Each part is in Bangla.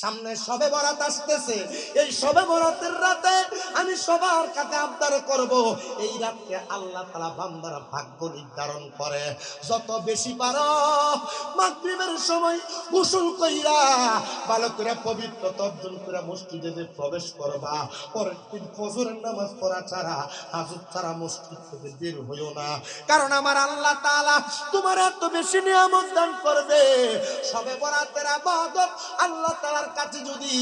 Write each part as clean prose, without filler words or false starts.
সামনে শবে বরাত আসতেছে, এই শবে বরাতের রাতে আমি সবার কাছে আবদার করব, এই রাতকে আল্লাহ তাআলা বান্দার ভাগ্য নির্ধারণ করে। যত বেশি পারো মাগরিবের সময় গোসল কইরা ভালো করে পবিত্রতা অর্জন করে মসজিদে যে প্রবেশ করবা, পরের দিন ফজরের নামাজ পড়া ছাড়া, হাজত ছাড়া মসজিদ থেকে বের হইও না। কারণ আমার আল্লাহ তাআলা তোমার এত বেশি নিয়ামত দান করবে, শবে বরাতের ইবাদত আল্লাহ তাআলার কাছে যদি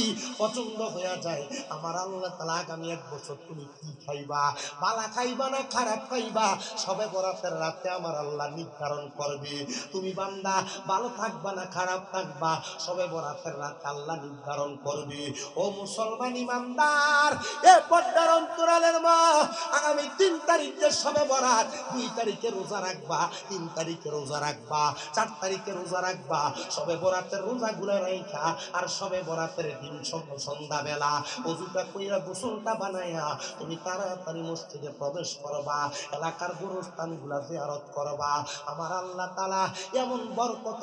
পছন্দ হয়ে যায়, আমার আল্লাহ তাআলা আগামী 1 বছর তুমি কি খাইবা, ভালো খাইবা না খারাপ খাইবা, শবে বরাতের রাতে আমার আল্লাহ নির্ধারণ করবে। তুমি বান্দা ভালো থাকবা না খারাপ থাকবা, শবে বরাতের রাতে আল্লাহ নির্ধারণ করবে। ও মুসলমান ইমানদার, এ পর্দার অন্তরালের মা, আগামী 3 তারিখে শবে বরাত, 2 তারিখে রোজা রাখবা, 3 তারিখে রোজা রাখবা, 4 তারিখে রোজা রাখবা। শবে বরাতের রোজাগুলো রাইখা আর শবে বরাতের দিন সন্ধ্যাবেলা ওযুটা কইরা গোসলটা বানাইয়া তুমি তাড়াতাড়ি মসজিদে প্রবেশ করবা, এলাকার গোরস্থানগুলা জিয়ারত করবা। আমার আল্লাহ তাআলা এমন বরকত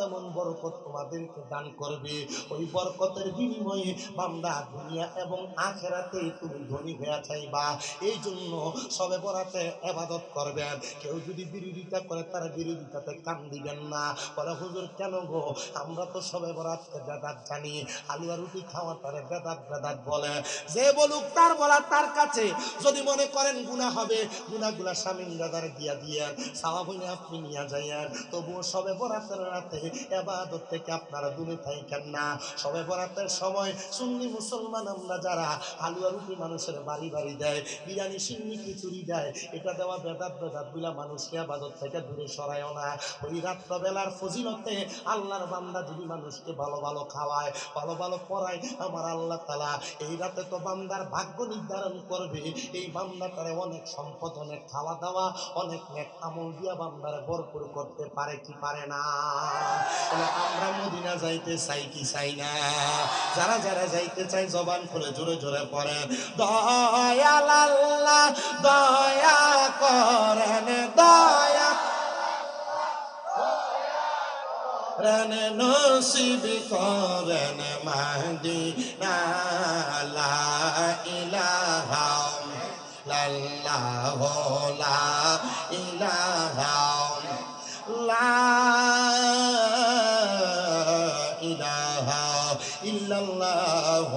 তোমাদেরকে দান করবে, ওই বরকতের বিনিময়ে বান্দা দুনিয়া এবং আখিরাতে তুমি ধনী হয়ে যাইবা। এই জন্য শবে বরাতে ইবাদত করবেন। কেউ যদি বিরোধিতা করে তার বিরোধিতাতে কান দিবেন না। বলে হুজুর কেন গো, আমরা তো শবে বরাতকে বেদাত জানি, হালুয়া রুটি খাওয়াটারে বেদাত বলে। যে বলুক তার বলা তার কাছে। যদি মনে করেন গুনাহ হবে, গুনাহগুলা শামিম দাদার দিয়া দিয়ে সওয়াব হইলে আপনি নিয়ে যাইয়েন, তবুও শবে বরাতের রাতে ইবাদত থেকে আপনারা দূরে থাকেন না। শবে বরাতের সময় সুন্নি মুসলমান আমরা যারা হালুয়া রুটি মানুষের বাড়ি বাড়ি দেয়, বিরিয়ানি সিন্নি খিচুড়ি দেয়, এটা দেওয়া বেদাত বিলা মানুষকে ইবাদত থেকে দূরে সরায়ও না। ওই রাত্রবেলার ফজিলতে আল্লাহর বান্দা যদি মানুষকে ভালো ভালো খাওয়ায়, ভালো ভালো পড়ায়, আমার আল্লাহ তাআলা এই রাতে তো বান্দার ভাগ্য নির্ধারণ করবে। এই বান্দাটারে অনেক সম্পদ, অনেক খাওয়া দাওয়া, অনেক নেক আমল দিয়া বান্দারে ভরপুর করতে পারে কি পারে না? আমরা মদিনা যাইতে চাই কি চাই না? যারা যারা যাইতে চাই জবান খুলে জোরে জোরে পড়ে, দয়াল আল্লাহ দয়া করেন, দয়া করেন, নসিব করেন মদিনা। লা ইলাহা ইল্লাল্লাহ, লা ইলাহা ইলাহা ইল্লাল্লাহ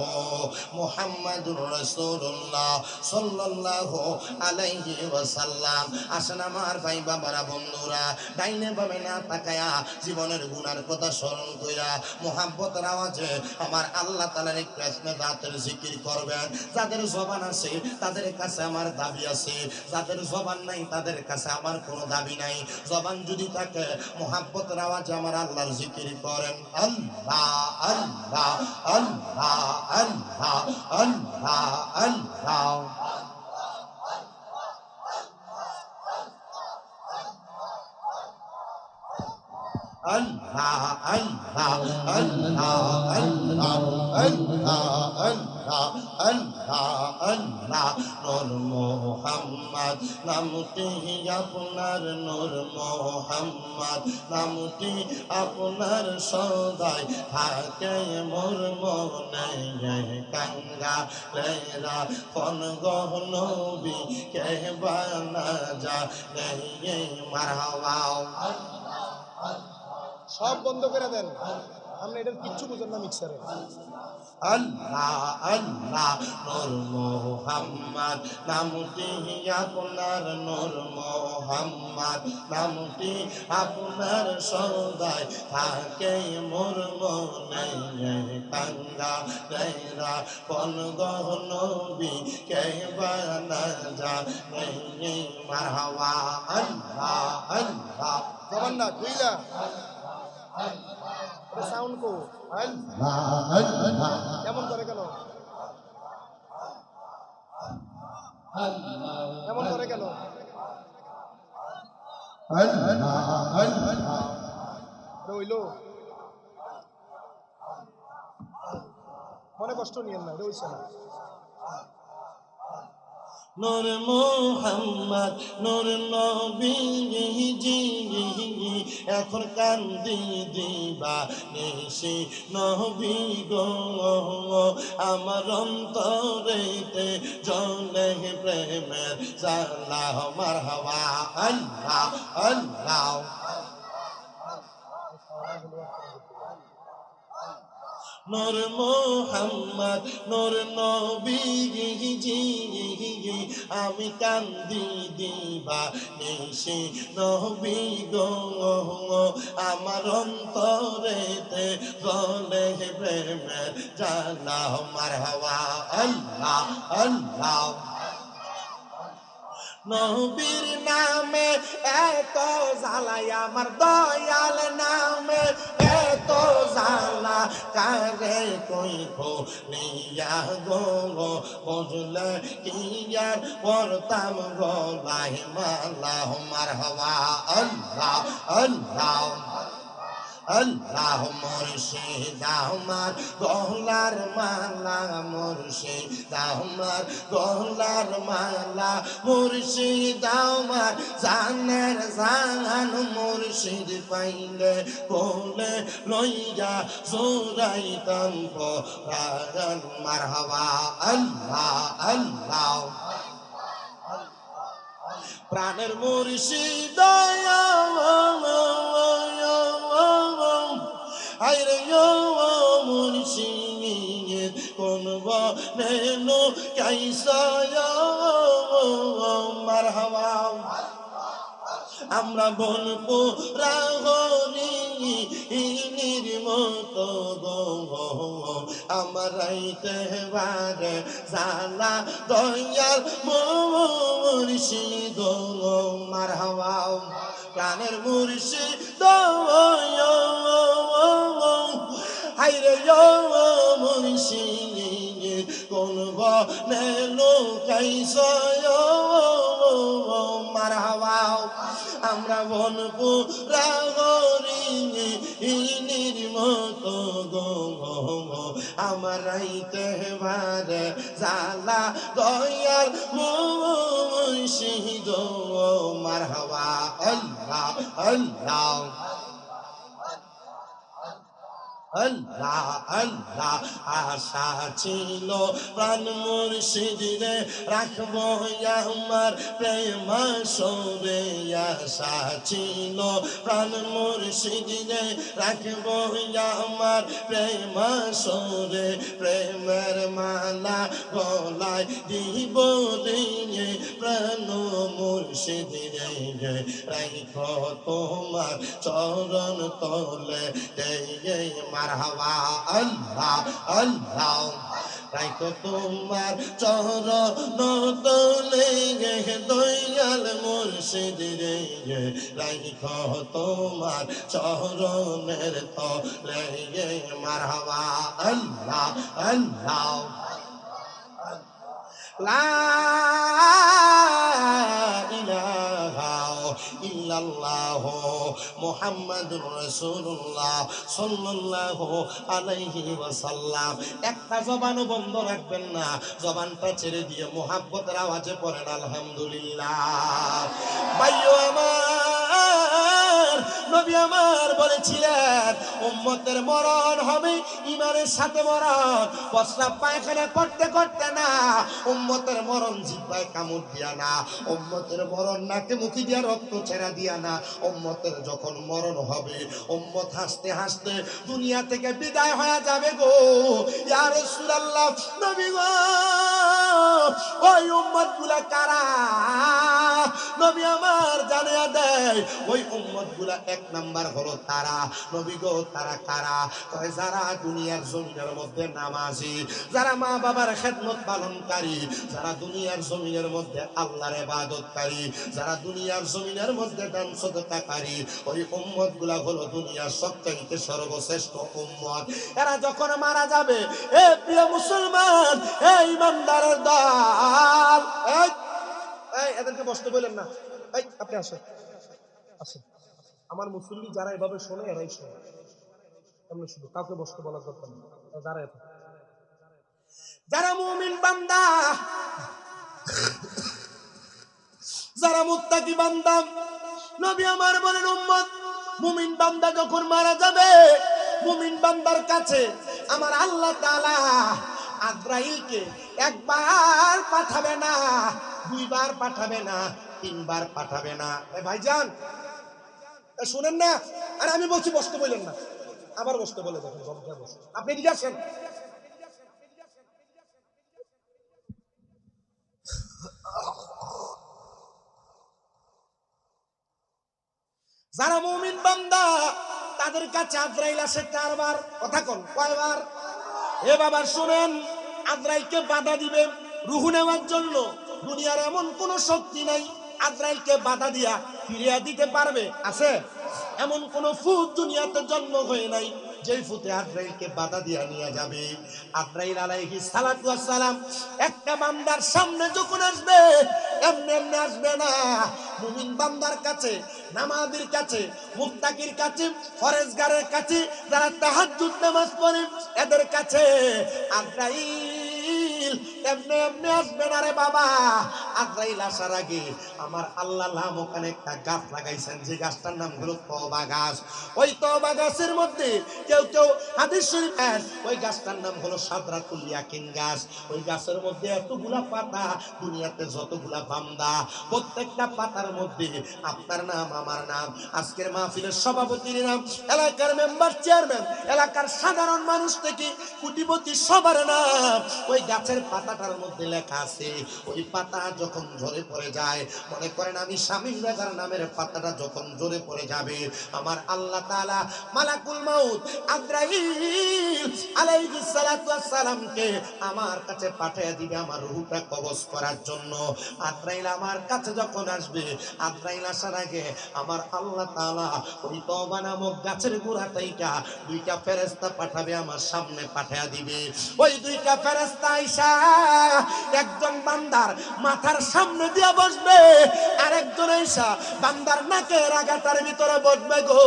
মুহাম্মাদুর রাসূলুল্লাহ সাল্লাল্লাহু আলাইহি ওয়াসাল্লাম। আসেন আমার ভাই বাবারা বন্ধুরা, ডাইনে বামে না তাকায়া জীবনের গুনার কথা স্মরণ কইরা মুহাব্বতের আওয়াজে আমার আল্লাহ তাআলার একটু ইসমে জাতের জিকির করবেন। যাদের জবান আছে তাদের কাছে আমার দাবি আছে, যাদের জবান নাই তাদের কাছে আমার কোনো দাবি নাই। জবান যদি থাকে মুহাব্বতের আওয়াজে আমার আল্লাহর জিকির করেন, আল্লাহ আল্লাহ আল্লাহ আল্লাহ আল্লাহ আল্লাহ। আল্লাহ আল্লাহ আল্লাহ আল্লাহ আল্লাহ আল্লাহ আল্লাহ আল্লাহ। নূর মুহাম্মদ নামটি আপনার, নূর মুহাম্মদ নামটি আপনার সদাই থাকে মোর মনে। কাঙ্গা লেরা কোন গহ নবী কে বানা যা মারহাবা। সব বন্ধ করে দেন, আপনি এটার কিচ্ছু বুঝেন না মিক্সারে। আল্লাহ আল্লাহ নূর মুহাম্মদ নামটি আপনার, নূর মুহাম্মদ নামটি আপনার সদাই থাকে মোর মনে। কাঙ্গা লেরা কোন গহ নবী কে বানা যা মারহাবা। আল্লাহ আল্লাহ জবান না কইলা সাউন্ড কো কেমন করে কেন, কেমন করে কেন? রইলো মনে কষ্ট নিয়েন না, রইছে না। নূর মোহাম্মদ নূর নবীজি এখন কান্দি দিবা নিশি নবী গো আমার অন্তরেতে জ্বলে প্রেমের জ্বালা মারহাবা আল্লাহ আল্লাহ নূর মোহাম্মদ নূর নবীজি আমি কান্দি দিবা নিশি নবী গো আমার অন্তরেতে জ্বলে প্রেমের জ্বালা মারহাবা আল্লাহ আল্লাহ নবীর নামে এত জ্বালাই আমার দয়াল নামে এত জ্বালা কারে কইব নিয়া গো বুঝলে কি আর পড়তাম গলায় মালা মারহাবা আল্লাহ আল্লাহ আল্লাহ মুর্শিদ আমার গলার মালা মুর্শিদ আমার গলার মালা মুর্শিদ আমার জানের জান মুর্শিদ পাইলে কোলে লইয়া জোরাইতাম পরাণ মারহাবা আল্লাহ আল্লাহ প্রাণের মুর্শিদ আইরে মুর্শিদ কোন বনেনো কাইসা মারহাবা আমরা বলবো রাহরি মতো গো আমার রাইতে বারে জালা দয়াল মুর্শিদ মারহাবা প্রাণের মুর্শিদ হাইরে মুর্শিদ কোন বনেলো কাইসা মারহাবা আমরা বলবো রাগরি মতো গো আমার রাইতে বারে জালা দয়াল মুর্শিদ মারহাবা আল্লাহ আল্লাহ আল্লাহ আল্লাহ আশা ছিল প্রাণ মুর্শিদ রে রাখবো আমার প্রেম সরে আশা ছিল প্রাণ মুর্শিদ রে রাখবো আমার প্রেম সরে প্রেমের মালা গলায় দিব রে প্রাণ মুর্শিদ রে রাখো তোমার চরণ তলে মারহাবা আল্লাহ আল্লাহ রাইখো তোমার চরণ তলে দয়াল মুর্শিদ রে রাইখো তোমার চরণের তলে মারহাবা আল্লাহ আল্লাহ লা ইলাহা ইল্লাল্লাহ মুহাম্মাদুর রাসূলুল্লাহ সাল্লাল্লাহু আলাইহি ওয়াসাল্লাম একটা জবানও বন্ধ রাখবেন না জবানটা ছেড়ে দিয়ে মুহাব্বতের আওয়াজে পড়েন আলহামদুলিল্লাহ ভাইও আমার নবী আমার বলেছিলেন উম্মতের মরণ হবে ঈমানের সাথে মরণ প্রস্রাব পায়খানা করতে করতে না উম্মতের মরণ জিহ্বায় কামড় দিয়া না উম্মতের মরণ নাকে মুখে দিয়া রক্ত ছেড়া দিয়া না উম্মতের যখন মরণ হবে উম্মত হাসতে হাসতে দুনিয়া থেকে বিদায় হয়ে যাবে গো ইয়া রাসূলুল্লাহ নবী গো ওই উম্মতগুলা কারা নবী আমার জানিয়ে দেয় ওই উম্মতগুলা এক নাম্বার হলো তারা নবী গো তারা কারা কয় যারা দুনিয়ার জমিনের মধ্যে নামাজি যারা মা বাবার খেদমত পালনকারী যারা দুনিয়ার জমিনের মধ্যে আল্লাহর ইবাদতকারী যারা দুনিয়ার জমিনের মধ্যে দান সদকাকারী ওই উম্মতগুলা হলো দুনিয়ার সবচাইতে সর্বশ্রেষ্ঠ উম্মত এরা যখন মারা যাবে এ প্রিয় মুসলমান এই ইমানদারের দল এই এদেরকে বসতে বলেন না এই আপনি আসেন আসেন আমার মুসল্লি যারা এভাবে শোনে এরাই শোনে এমনি শুধু কাউকে বসতে বলার দরকার নেই যারা মুমিন বান্দা যারা মুত্তাকি বান্দা, নবী আমার বলেন উম্মত, মুমিন বান্দা যখন মারা যাবে, মুমিন বান্দার কাছে আমার আল্লাহ তাআলা আজরাইলকে একবার পাঠাবে না, দুইবার পাঠাবে না, তিনবার পাঠাবে না। এ ভাইজান শুনেন না, আর আমি বলছি বসতে বললেন না, আবার বসতে বলে দেখেন, আপনি এদিকে আসেন। যারা মুমিন বান্দা তাদের কাছে আজরাইল আসে চারবার। কথা কোন কয়বার? এ বাবা শুনেন, আজরাইলকে বাধা দিবে রূহ নেওয়ার জন্য। দুনিয়ার এমন কোন শক্তি নাই আজরাইলকে বাধা দিয়া ফিরিয়ে দিতে পারবে, আছে? এমন কোন ফুত দুনিয়াতে জন্ম হয়ে নাই যেই ফুতে আজরাইলকে বাধা দিয়া নিয়ে যাবে। আজরাইল আলাইহিস সালাতু ওয়াস সালাম একটা বান্দার সামনে যখন আসবে, এমনি এমনি আসবে না। মুমিন বান্দার কাছে, নামাজীর কাছে, মুত্তাকির কাছে, ফরজগারের কাছে, যারা তাহাজ্জুদ নামাজ পড়ে এদের কাছে আজরাইল এমনি এমনি আসবে না রে বাবা। আজরাইল আসার আগে আমার আল্লাহ নামক একটা গাছ লাগাইছেন, যে গাছটার নাম হলো তওবা গাছ। ওই তওবা গাছের মধ্যে কেউ কেউ হাদিস শরীফ, ওই গাছটার নাম হলো সাদরাতুল ইয়াকিন গাছ। ওই গাছের মধ্যে এতগুলা পাতা, দুনিয়াতে যতগুলা বান্দা, প্রত্যেকটা পাতার মধ্যে আপনার নাম, আমার নাম, আজকের মাহফিলের সভাপতির নাম, এলাকার মেম্বার, চেয়ারম্যান, এলাকার সাধারণ মানুষ থেকে কোটিপতি সবার নাম ওই গাছের পাতাটার মধ্যে লেখা আছে। ওই পাতা যখন ঝরে পড়ে যায়, মনে করেন আমি শামীম রাজার নামের পাতাটা যখন ঝরে পড়ে যাবে, আমার আল্লাহ তাআলা মালাকুল মাউত আজরাইল আলাইহিস সালাতু ওয়াস সালামকে আমার কাছে পাঠিয়ে দিবে আমার রূহটা কবজ করার জন্য। আজরাইল আমার কাছে যখন আসবে, আজরাইল আসার আগে আমার আল্লাহ তাআলা ওই তওবা নামক গাছের গোড়া থেকে দুইটা ফেরেশতা পাঠাবে, আমার সামনে পাঠিয়ে দিবে। ওই দুইটা ফেরেশতা আইসা একজন বান্দার মাথার সামনে দিয়ে বসবে, আর একজন আইসা বান্দার নাকের আগাটার ভিতরে বসবে গো।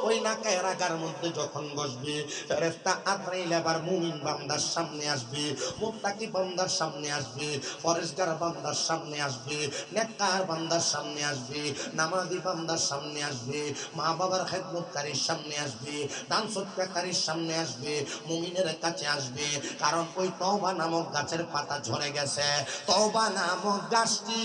ওই নাকের আগার মধ্যে যখন বসবে, ফেরেশতা আজরাইল আবার মুমিন বান্দার সামনে আসবে, মুত্তাকি বান্দার সামনে আসবে, ফরজগার বান্দার সামনে আসবে, নেককার বান্দার সামনে আসবে, নামাজি বান্দার সামনে আসবে, মা বাবার খেদমতকারীর সামনে আসবে, দান সদকাকারীর সামনে আসবে, মুমিনের কাছে আসবে। কারণ ওই তওবা নামক গাছের পাতা ঝরে গেছে। তওবা নামক গাছটি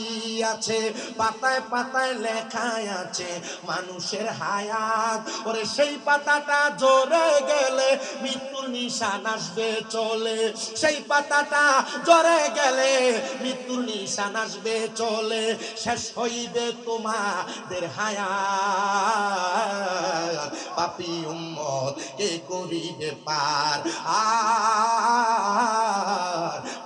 আছে, পাতায় পাতায় লেখা আছে মানুষের হায়াত। ওরে সেই পাতাটা ঝরে গেলে মৃত্যুর নিশান আসবে চলে, সেই পাতাটা ঝরে গেলে মৃত্যুর নিশান আসবে চলে, শেষ হইবে তোমাদের হায়াত। পাপী উম্মত কে করিবে পার, আর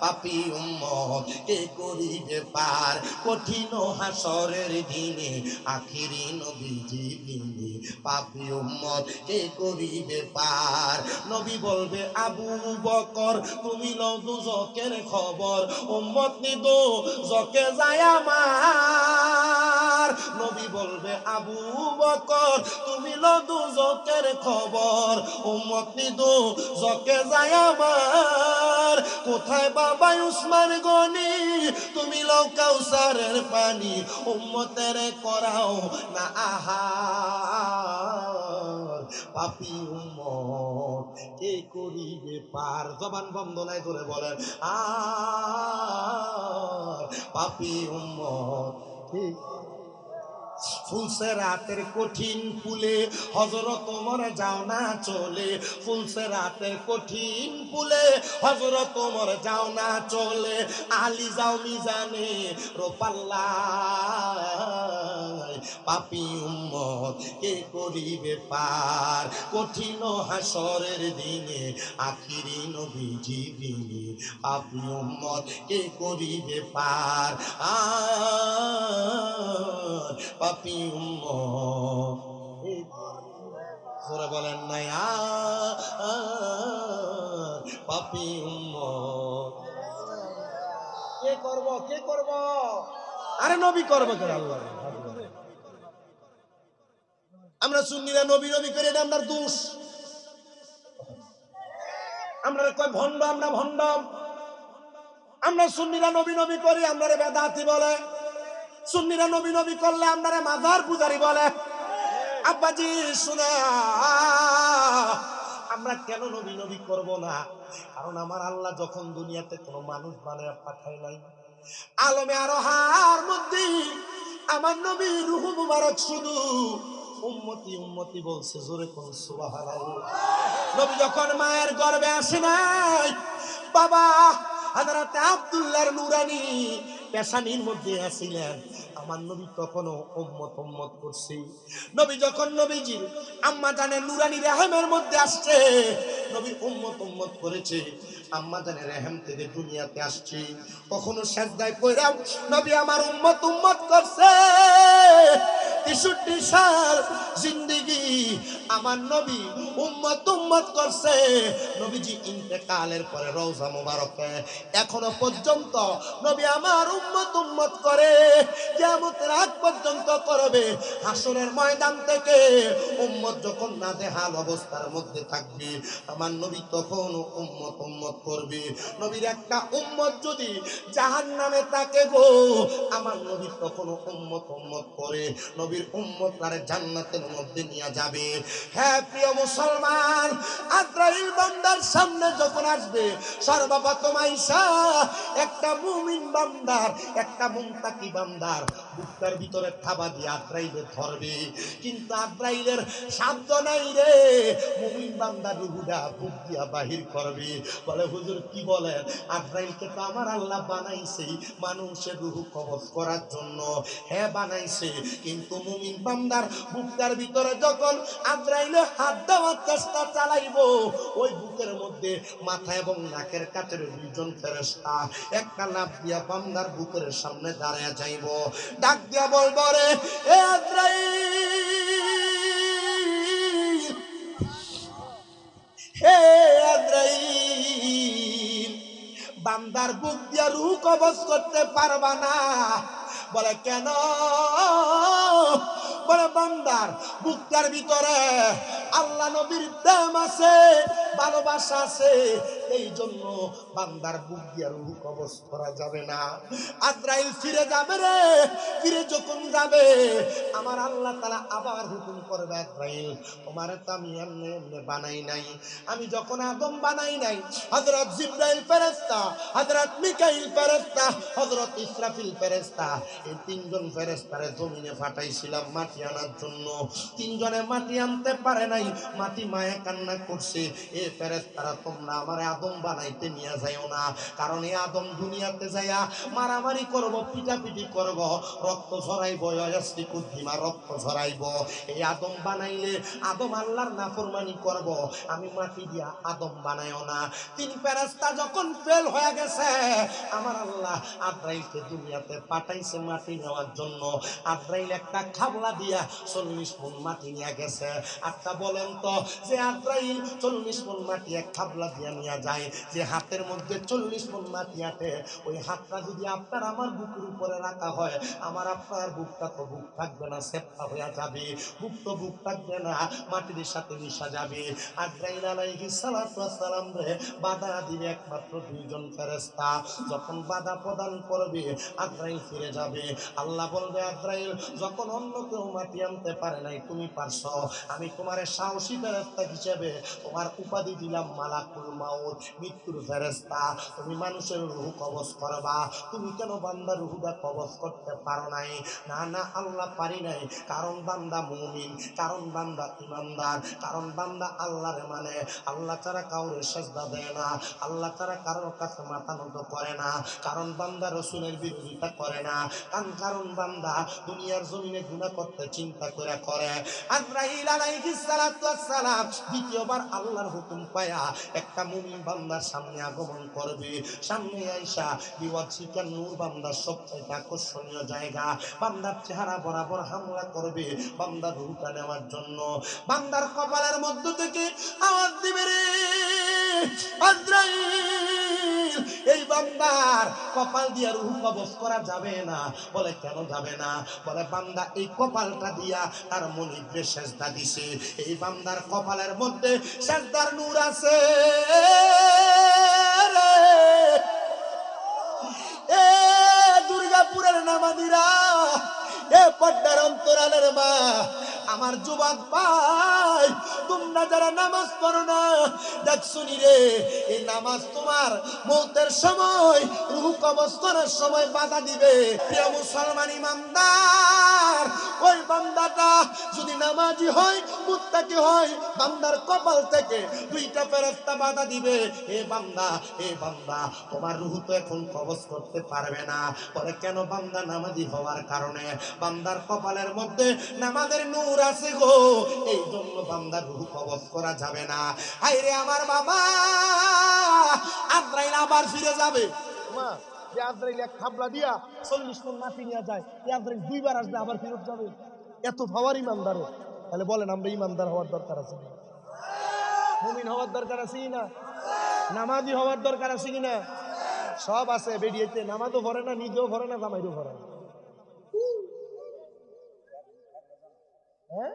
পাপী উম্মত কে করিবে পার, কঠিন হাসরের দিনে আখিরি নবীজি বিনে, পাপী উম্মত কে করিবে পার। নবী বলবে আবু বকর তুমি লও দুজকের খবর, উম্মত নি দুজকে যায় আমার। নবী বলবে আবু বকর তুমি লও দুজকের খবর, উম্মত নি দুজকে যায় আমার। কোথায় বাবা উসমান গনি তুমি লও কাউসারের পানি, উম্মতের করাও না আহার। পাপী উম্মত কে করিবে পার, জবান বন্ধ নাই ধরে বলেন আর পাপী উম্মত কে। ফুলসে রাতের কঠিন পুলে হযরত ওমর যাও না চলে, ফুলসে রাতের কঠিন পুলে হযরত ওমর যাও না চলে, আলী যাও মিজানে রোপাল্লায়। পাপী উম্মত কে করিবে পার, কঠিন হাসরের দিনে আখিরি নবীজি বিনে, পাপী উম্মত কে করিবে পার। পাপী উম্মত জোরে বলেন নাই পাপী উম্মত কে করব, কে করব? আরে নবী করব কেন? আল্লাহ। আমরা সুন্নিরা নবী নবী করে না, আমরা দোষ। আমরা কই ভণ্ড, আমরা ভণ্ড। আমরা সুন্নিরা নবী নবী করি, আমরা বেদাতি বলে। সুন্নিরা নবী নবী করলে আপনারা মাজার পূজারি বলে। আব্বাজি শোনা, আমরা কেন নবী নবী করব না? কারণ আমার আল্লাহ যখন দুনিয়াতে কোনো মানুষ বানায় পাঠায় নাই, আলমে আরোহার মধ্যে আমার নবী রূহ মুবারক শুধু উম্মতি উম্মতি বলছে, জোরে কোন সুবহানাল্লাহ। নবী যখন মায়ের গর্ভে আসে নাই, বাবা হযরত আব্দুল্লাহর নূরানী পেশানির মধ্যে আছিলেন, আমার নবী তখনও উম্মত উম্মত করছে। নবী যখন নবীজির আম্মা জানের নূরানী রেহেমের মধ্যে আসছে, নবী উম্মত উম্মত করেছে। আম্মা জানের রেহেম থেকে দুনিয়াতে আসছে, কখনো সেজদায় পড়ে নবী আমার উম্মত উম্মত করছে। 63 সাল জিন্দেগি আমার নবী উম্মত উম্মত করছে। নবীজি ইন্তেকালের পরে রওজা মুবারকে এখনো পর্যন্ত নবী আমার উম্মত উম্মত করে, কিয়ামতের আগ পর্যন্ত করবে। হাসরের ময়দান থেকে উম্মত যখন নাজেহাল অবস্থার মধ্যে থাকবে, আমার নবী তখন উম্মত উম্মত করবে। নবীর একটা উম্মত যদি জাহান্নামে থাকে গো, আমার নবী তখন উম্মত উম্মত করে নবীর উম্মত তারে জান্নাতের মধ্যে নিয়ে যাবে। হ্যাঁ প্রিয় মুসলমান, আজরাইল বান্দার সামনে যখন আসবে, সর্বপ্রথম আইসা একটা মুমিন বান্দার, একটা মুত্তাকি বান্দার বুকটার ভিতরে থাবা দিয়ে আজরাইলে ধরবে। কিন্তু আজরাইলের সাধ্য নাই রে মুমিন বান্দার রূহটা বুক দিয়া বাহির করবে। বলে হুজুর কি বলেন? আজরাইলকে তো আমার আল্লাহ বানাইছে মানুষের রূহ কবজ করার জন্য। হ্যাঁ বানাইছে, কিন্তু মুমিন বান্দার বুকটার ভিতরে যখন আজরাইলে হাত দেওয়ার চেষ্টা চালাইবো, ওই বুকের মধ্যে মাথা এবং নাকের কাছের দুইজন ফেরেশতা একটা লাফ দিয়া বান্দার বুকের সামনে দাঁড়ায় যাইব, ডাক দিয়া বলব রে এ আজরাইল, হে আজরাইল, বান্দার বুক দিয়া রূহ কবজ করতে পারবা না। বলে কেন? বলে বান্দার বুকটার ভিতরে আল্লাহ নবীর প্রেম আছে, ভালোবাসা আছে, এই জন্য বান্দার বুক দিয়া রূহ কবজ করা যাবে না। আজরাইল ফিরে যাবে রে, ফিরে যখন যাবে আমার আল্লাহ তাআলা আবার হুকুম করবে, আজরাইল তোমারে তো আমি এমনি এমনি বানাই নাই। আমি যখন আদম বানাই নাই, হযরত জিবরাইল ফেরেশতা, হযরত মিকাইল ফেরেশতা, হযরত ইসরাফিল ফেরেশতা, এই তিনজন ফেরেশতারে জমিনে পাঠাইছিলাম মাটি আনার জন্য। তিনজনে মাটি আনতে পারে নাই, মাটি মায়ে কান্না করছে, এ ফেরেশতারা তোমরা আমারে আদম বানাইতে নিয়ে যাইও না, কারণ এই আদম দুনিয়াতে যাইয়া মারামারি করব, পিটাপিটি করব, রক্ত ঝরাইব, অয়াস্তি কুদ্দিমা রক্ত ঝরাইব। এই আদম বানাইলে আদম আল্লাহর নাফরমানি করব, আমি মাটি দিয়া আদম বানাইও না। তিন ফেরেশতা যখন ফেল হয়ে গেছে, আমার আল্লাহ আজরাইলকে দুনিয়াতে পাঠাইছে মাটি নেওয়ার জন্য। আজরাইল একটা খাবলা দিয়া 40 মণ মাটি নিয়ে গেছে। আচ্ছা বলেন তো, যে আজরাইল 40 মণ মাটি এক খাবলা দিয়া নিয়ে যায়, যে হাতের মধ্যে 40 মণ মাটি আটে, ওই হাতটা যদি আপনার আমার বুকের উপরে রাখা হয়, আমার আপনার বুকটা তো বুক থাকবে না, সেপ্পা হয়ে যাবে। বুক তো বুক থাকবে না, মাটির সাথে মিশা যাবে। আজরাইল আলাইহিস সালাতু ওয়াস সালাম রে বাধা দিবে একমাত্র দুইজন ফেরেশতা। যখন বাধা প্রদান করবে, আজরাইল ফিরে যাবে। আল্লাহ বলবে, আজরাইল যখন অন্য কেউ মাটি আনতে পারে নাই, তুমি পারছো, আমি তোমারে সাহসী ফেরেশতা হিসেবে তোমার উপাধি দিলাম মালাকুল মাউত, মৃত্যুর ফেরেশতা। তুমি মানুষের রূহ কবজ করবা, তুমি কেন বান্দার রূহটা কবজ করতে পারো নাই? না না, আল্লাহ পারি নাই, কারণ বান্দা মুমিন, কারণ বান্দা ইমানদার, কারণ বান্দা আল্লাহরে মানে, আল্লাহ ছাড়া কাউরে সেজদা দেয় না, আল্লাহ ছাড়া কারোর কাছে মাথা নত করে না, কারণ বান্দা রাসূলের বিরোধিতা করে না, কারণ বান্দা দুনিয়ার জমিনে গুনাহ করতে চিন্তা করে করে। আজরাইল আলাইহিস সালাতু ওয়াস সালাম দ্বিতীয়বার আল্লাহর হুকুম পায়া একটা মুমিন বান্দার সামনে আগমন করবে। সামনে আয়েশা বিওয়াজিকার নূর বান্দার সবচেয়ে আকর্ষণীয় জায়গা, বান্দার চেহারা বরাবর হামলা করবে বান্দার রূহটা নেওয়ার জন্য। বান্দার কপালের মধ্য থেকে আওয়াজ দিবে, রে আজরাইল, এই বান্দার কপাল দিয়া রূহ কবজ করা যাবে না। বলে কেন যাবে না? বলে বান্দা এই কপালটা দিয়া তার মনিবরে সেজদা দিছে, এই বান্দার কপালের মধ্যে সেজদার নূর আছে। এ দুর্গাপুরের নামাদিরা, অন্তরালের মা, আমার যুবক ভাই, তোমরা যারা নামাজ পড়ো না, দেখছো নি রে, এই নামাজ তোমার মৌতের সময়, রূহ কবজ করার সময় বাধা দিবে। প্রিয় মুসলমান ইমানদার, ওই বান্দাটা যদি নামাজি হয়, মুত্তাকি হয়, বান্দার কপাল থেকে দুইটা ফেরেশতা বাধা দিবে, এ বান্দা, এ বান্দা, তোমার রূহ তো এখন কবজ করতে পারবে না। বলে কেন? বান্দা নামাজি হওয়ার কারণে বান্দার কপালের মধ্যে নামাজের নূর আছে গো, এই জন্য বান্দার রূহ কবজ করা যাবে না। হায়রে আমার বাবা, আজরাইল আবার ফিরে যাবে। মা, যে আজরাইল এক খাবলা দিয়া 40 মণ মাটি নিয়ে যায়, এই আজরাইল দুইবার আসবে আবার ফেরত যাবে। এত পাওয়ার ইমানদার। তাহলে বলেন আমরা ইমানদার হওয়ার দরকার আছে না? মুমিন হওয়ার দরকার আছে কি না? নামাজি হওয়ার দরকার আছে কি না? সব আছে। বেরিয়েতে নামাজও পড়ে না, নিজেও পড়ে না, জামাইরও পড়ে না। হ্যাঁ,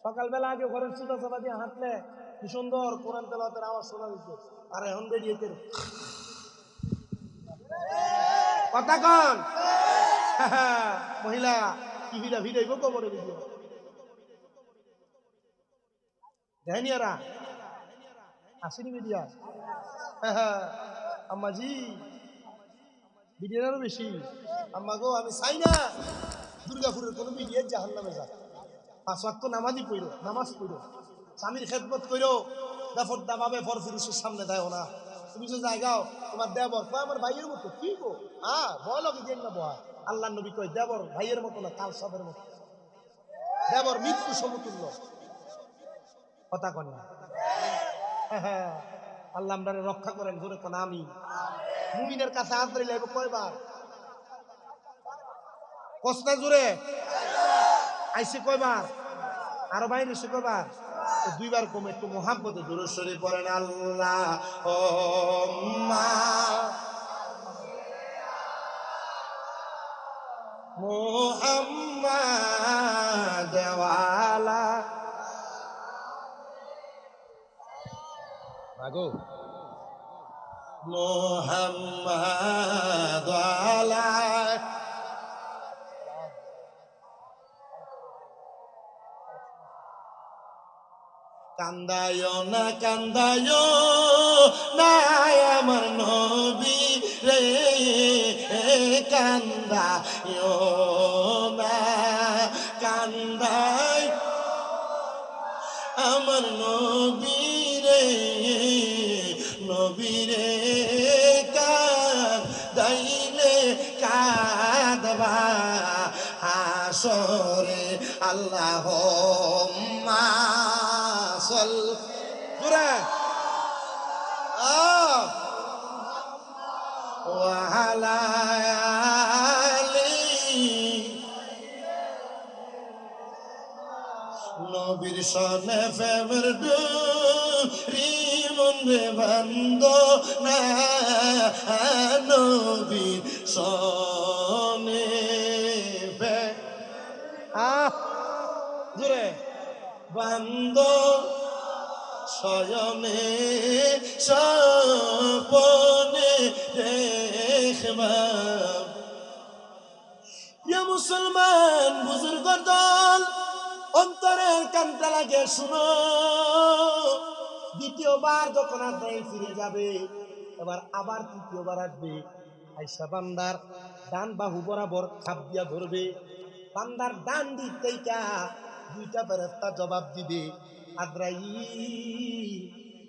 সকালবেলা আগে ঘরের সুতা চাপা দিয়ে হাঁটলে কি সুন্দর কোরআন তেলাওয়াতের আওয়াজ শোনা দিত, আর এখন বেরিয়েতে কথা কন মহিলা কি ভিড়াইব কবরে ভিডিও দেখেনিয়ারা আসেনি মিডিয়া। আম্মাজি বিডিয়ারও বেশি। আম্মা গো, আমি চাই না দুর্গাপুরের কোনো বিডিয়ার জাহান্নামে যাক। 5 ওয়াক্ত নামাজই পড়ো, নামাজ পড়ো, স্বামীর খেদমত করো, বেফরদা ভাবে পরপুরুষের সামনে দেয় না। তুমি যে জায়গাও তোমার দেবর কয় আমার ভাইয়ের মতো, কি গো, বলো কি দেন না বহা। আল্লাহ নবী কয় দেবর ভাইয়ের মতো না, কাল সবের মতো। দেবর মৃত্যু সমতুল্য। কথা কন না? আল্লাহ আমরারে রক্ষা করেন, জোরে কোন আমি। মুমিনের কাছে আজরাইল আইব কয়বার? কষ্টা জোরে আইছে কয়বার? আরো বাইরে এসে কয়বার? দুইবার কমে। একটু মোহাব্বতে দুরূদ শরীফ পড়েন। আল্লাহ মুহাম্মাদ ওয়ালা আগো মুহাম্মাদ ওয়ালা কান্দায় না, কান্দায় না আমার নবী রে, কান্দায় না, কান্দায় আমার নবী রে, নবী রে, কান্দাইলে কাঁদবা হাসরে। আল্লাহুম্মা জোরে ওয়ালা নবীর সনে প্রেমের ডুরি মনে বন্ধ না, নবীর সনে জোরে বন্ধ শয়নে স্বপনে দেখবাম। ইয়া মুসলমান বুজুর্গ দল, অন্তরের কানটা লাগে শুনো। দ্বিতীয়বার যখন আজরাইল ফিরে যাবে, এবার আবার তৃতীয়বার আসবে। আইসা বান্দার ডান বাহু বরাবর খাপ দিয়া ধরবে। বান্দার ডান দিক থেকে দুইটা ফেরেশতা জবাব দিবে, আজরাইল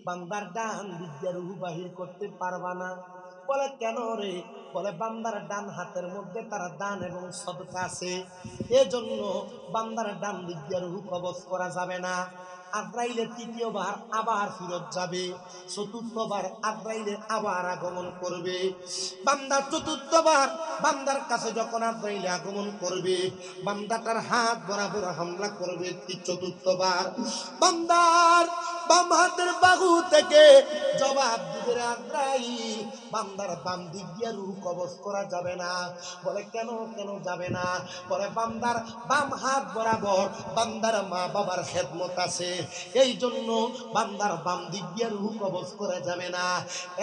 বান্দার ডান দিক দিয়ে রূহ বাহির করতে পারবা না। বলে কেন রে? বলে বান্দার ডান হাতের মধ্যে তারা দান এবং সদকা আছে, এজন্য বান্দার ডান দিক দিয়ে রূহ কবজ করা যাবে না। আজরাইলে তৃতীয়বার আবার ফিরত যাবে, চতুর্থবার আজরাইলে আবার আগমন করবে। বান্দা চতুর্থবার বান্দার কাছে যখন আজরাইলে আগমন করবে, বান্দাটার হাত বরাবর হামলা করবে। চতুর্থবার বান্দার বাম হাতের বাহু থেকে জবাব দিবে আজরাইল, বান্দার বাম দিক দিয়ে রূহ কবজ করা যাবে না। বলে কেন, কেন যাবে না? বলে বান্দার বাম হাত বরাবর বান্দার মা বাবার খেদমত আছে, এই জন্য বান্দার বাম দিক দিয়ে রূহ কবজ করা যাবে না।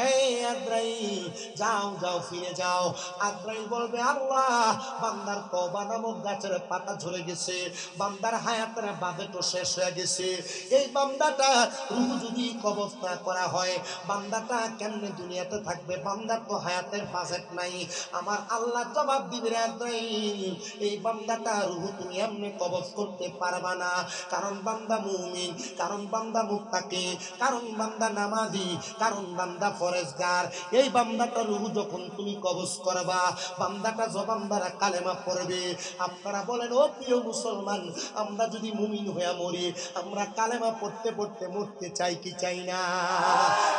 এই আজরাইল যাও যাও ফিরে যাও। আজরাইল বলবে আল্লাহ বান্দার তওবা নামক গাছের পাতা ঝরে গেছে, বান্দার হায়াতের বাজেট শেষ হয়ে গেছে, এই বান্দাটা রূহ যদি কবজ না করা হয় বান্দাটা কেমনে দুনিয়াতে থাকবে, বান্দার তো হায়াতের বাজেট নাই। আমার আল্লাহ জবাব দিবে আজরাইল এই বান্দাটা রূহ তুমি এমনি কবজ করতে পারবা না, কারণ বান্দা মুমিন, কারণ বান্দা মুত্তাকি, কারণ বান্দা নামাজি, কারণ বান্দা ফরেজগার। এই বান্দাটা রূহ যখন তুমি কবজ করবা বান্দাটা জবান দ্বারা কালেমা পড়বে। আপনারা বলেন ও প্রিয় মুসলমান, আমরা যদি মুমিন হয়ে মরি আমরা কালেমা পড়তে পড়তে মরতে চাই কি চাই না?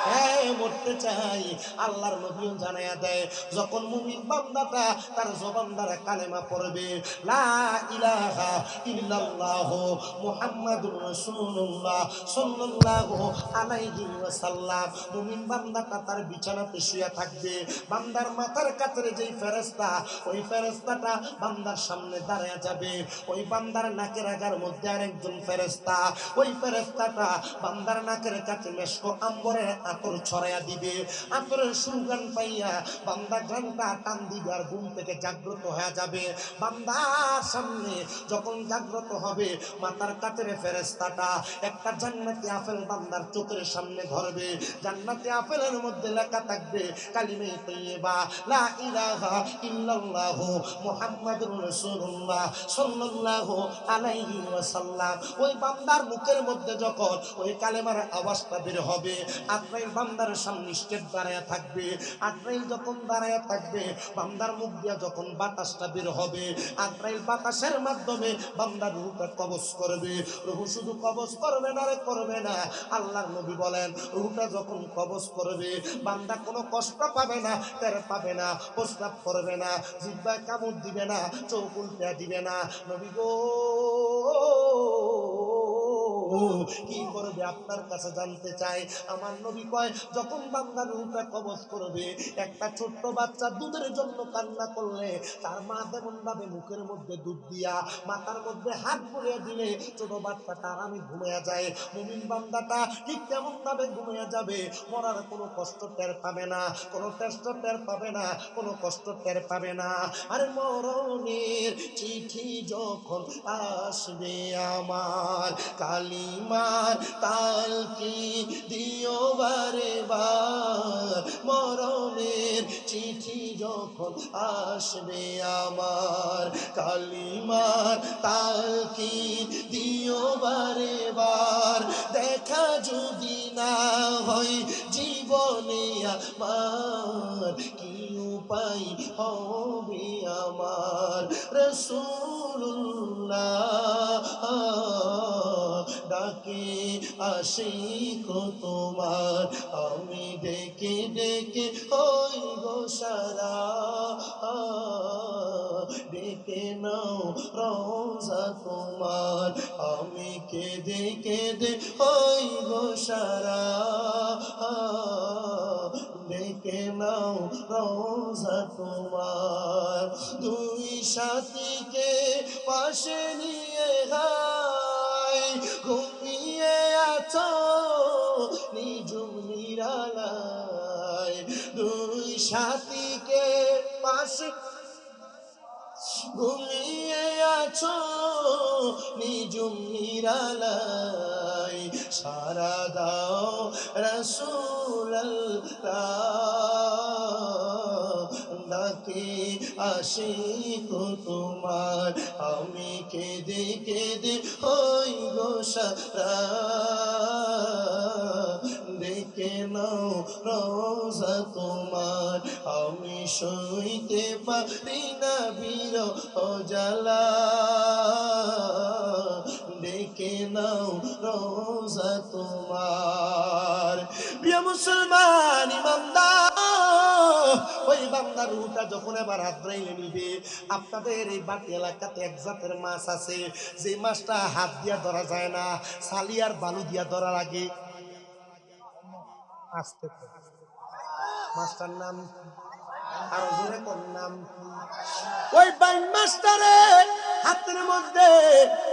হ্যাঁ মরতে চাই। আল্লাহর নবীও জানায়া দেয় যখন মুমিন বান্দাটা তার জবান দ্বারা কালেমা পড়বে লা ইলাহা ইল্লাল্লাহ মুহাম্মাদুর রাসূলুল্লাহ সাল্লাল্লাহু আলাইহি ওয়াসাল্লাম, মুমিন বান্দাটা তার বিছানাতে শুয়ে থাকবে, বান্দার মাথার কাছে যেই ফেরেশতা ওই ফেরেশতাটা বান্দার সামনে দাঁড়ায়া যাবে, ওই বান্দার নাকের আগার মধ্যে আরেকজন ফেরেশতা, ওই ফেরেশতাটা বান্দার নাকের কাছে মেশক আম্বরের আতর ছড়াইয়া দিবে, আতরের সুগন্ধ পাইয়া বান্দা ঘন্টা টান দিবে আর ঘুম থেকে জাগ্রত হয়ে যাবে। বান্দার সামনে যখন জাগ্রত হবে মাথার কাতের ফেরেশতাটা একটা জান্নাতি আপেল বান্দার চোখের সামনে ধরবে, জান্নাতি আপেলের মধ্যে লেখা থাকবে কালিমে তাইয়্যিবা লা ইলাহা ইল্লাল্লাহু মুহাম্মাদুর রাসূলুল্লাহ সাল্লাল্লাহু আলাইহি ওয়াসাল্লাম। ওই বান্দার মুখের মধ্যে যখন ওই কালেমার আওয়াজটা বের হবে আজরাইল বান্দার সামনে স্টেপ দাঁড়ায়া থাকবে, আজরাইল যখন দাঁড়ায়া থাকবে বান্দার মুখ দিয়ে যখন বাতাসটা বের হবে আজরাইল বাতাসের মাধ্যমে বান্দার রূহটা কবজ করবে। রূহ শুধু কবজ করবে না রে করবে না, আল্লাহর নবী বলেন রূহটা যখন কবজ করবে বান্দা কোনো কষ্ট পাবে না, টের পাবে না, প্রস্রাব করবে না, জিহ্বায় কামড় দিবে না, চোখ উল্টে দিবে না। নবী গো কি করবে আপনার কাছে জানতে চাই। আমার নবী কয় যখন বান্দার রূহটা কবজ করবে একটা ছোট্ট বাচ্চা দুধের জন্য কান্না করলে তার মা তেমন ভাবে মুখের মধ্যে দুধ দিয়া মাথার মধ্যে হাত বুলিয়ে দিলে ছোট বাচ্চাটা আরামে ঘুমিয়ে যায়, মুমিন বান্দাটা ঠিক তেমন ভাবে ঘুমিয়ে যাবে, মরার কোনো কষ্ট টের পাবে না, কোনো কষ্ট টের পাবে না, কোনো কষ্ট টের পাবে না। আর মরণের চিঠি যখন আসবে আমার কালিমার তালকি দিও বারে বার, মরণের চিঠি যখন আসবে আমার কালিমার তালকি দিও বারে বার, দেখা যদি না হয় জীবনে আমার কি উপায় হবে আমার রাসূলুল্লাহ ডাকে আশিক তোমার আমি ডেকে ডেকে হই গো সারা, ডেকে নাও রওজা তোমার আমি কেঁদে কেঁদে হই গো সারা, ডেকে নাও রওজা তোমার। দুই সাথীকে পাশে নিয়ে ঘুমিয়ে আছো নিজুম নিরালায়, দুই সাথীকে পাশে ঘুমিয়ে আছো নিজুম নিরালায়, সারা দাও রাসূলুল্লাহ ডাকে আশিক তোমার আমি কেঁদে কেঁদে হই গো সারা, ডেকে নাও রওজা তোমার আমি সইতে পারি না বিরহ জ্বালা, ডেকে নাও রওজা তোমার। প্রিয় মুসলমান ইমানদার ওই বান্দার রূহটা যখন এবার আজরাইল নিবে, আপনাদের এই বাটি এলাকাতে এক জাতের মাছ আছে যে মাছটা হাত দিয়া ধরা যায় না, সালিয়ার বালু দিয়া ধরা লাগে। আস্তে মাছটার নাম আর জোরে কোন নাম কি? ওই বাইন মাছটারে হাতের মধ্যে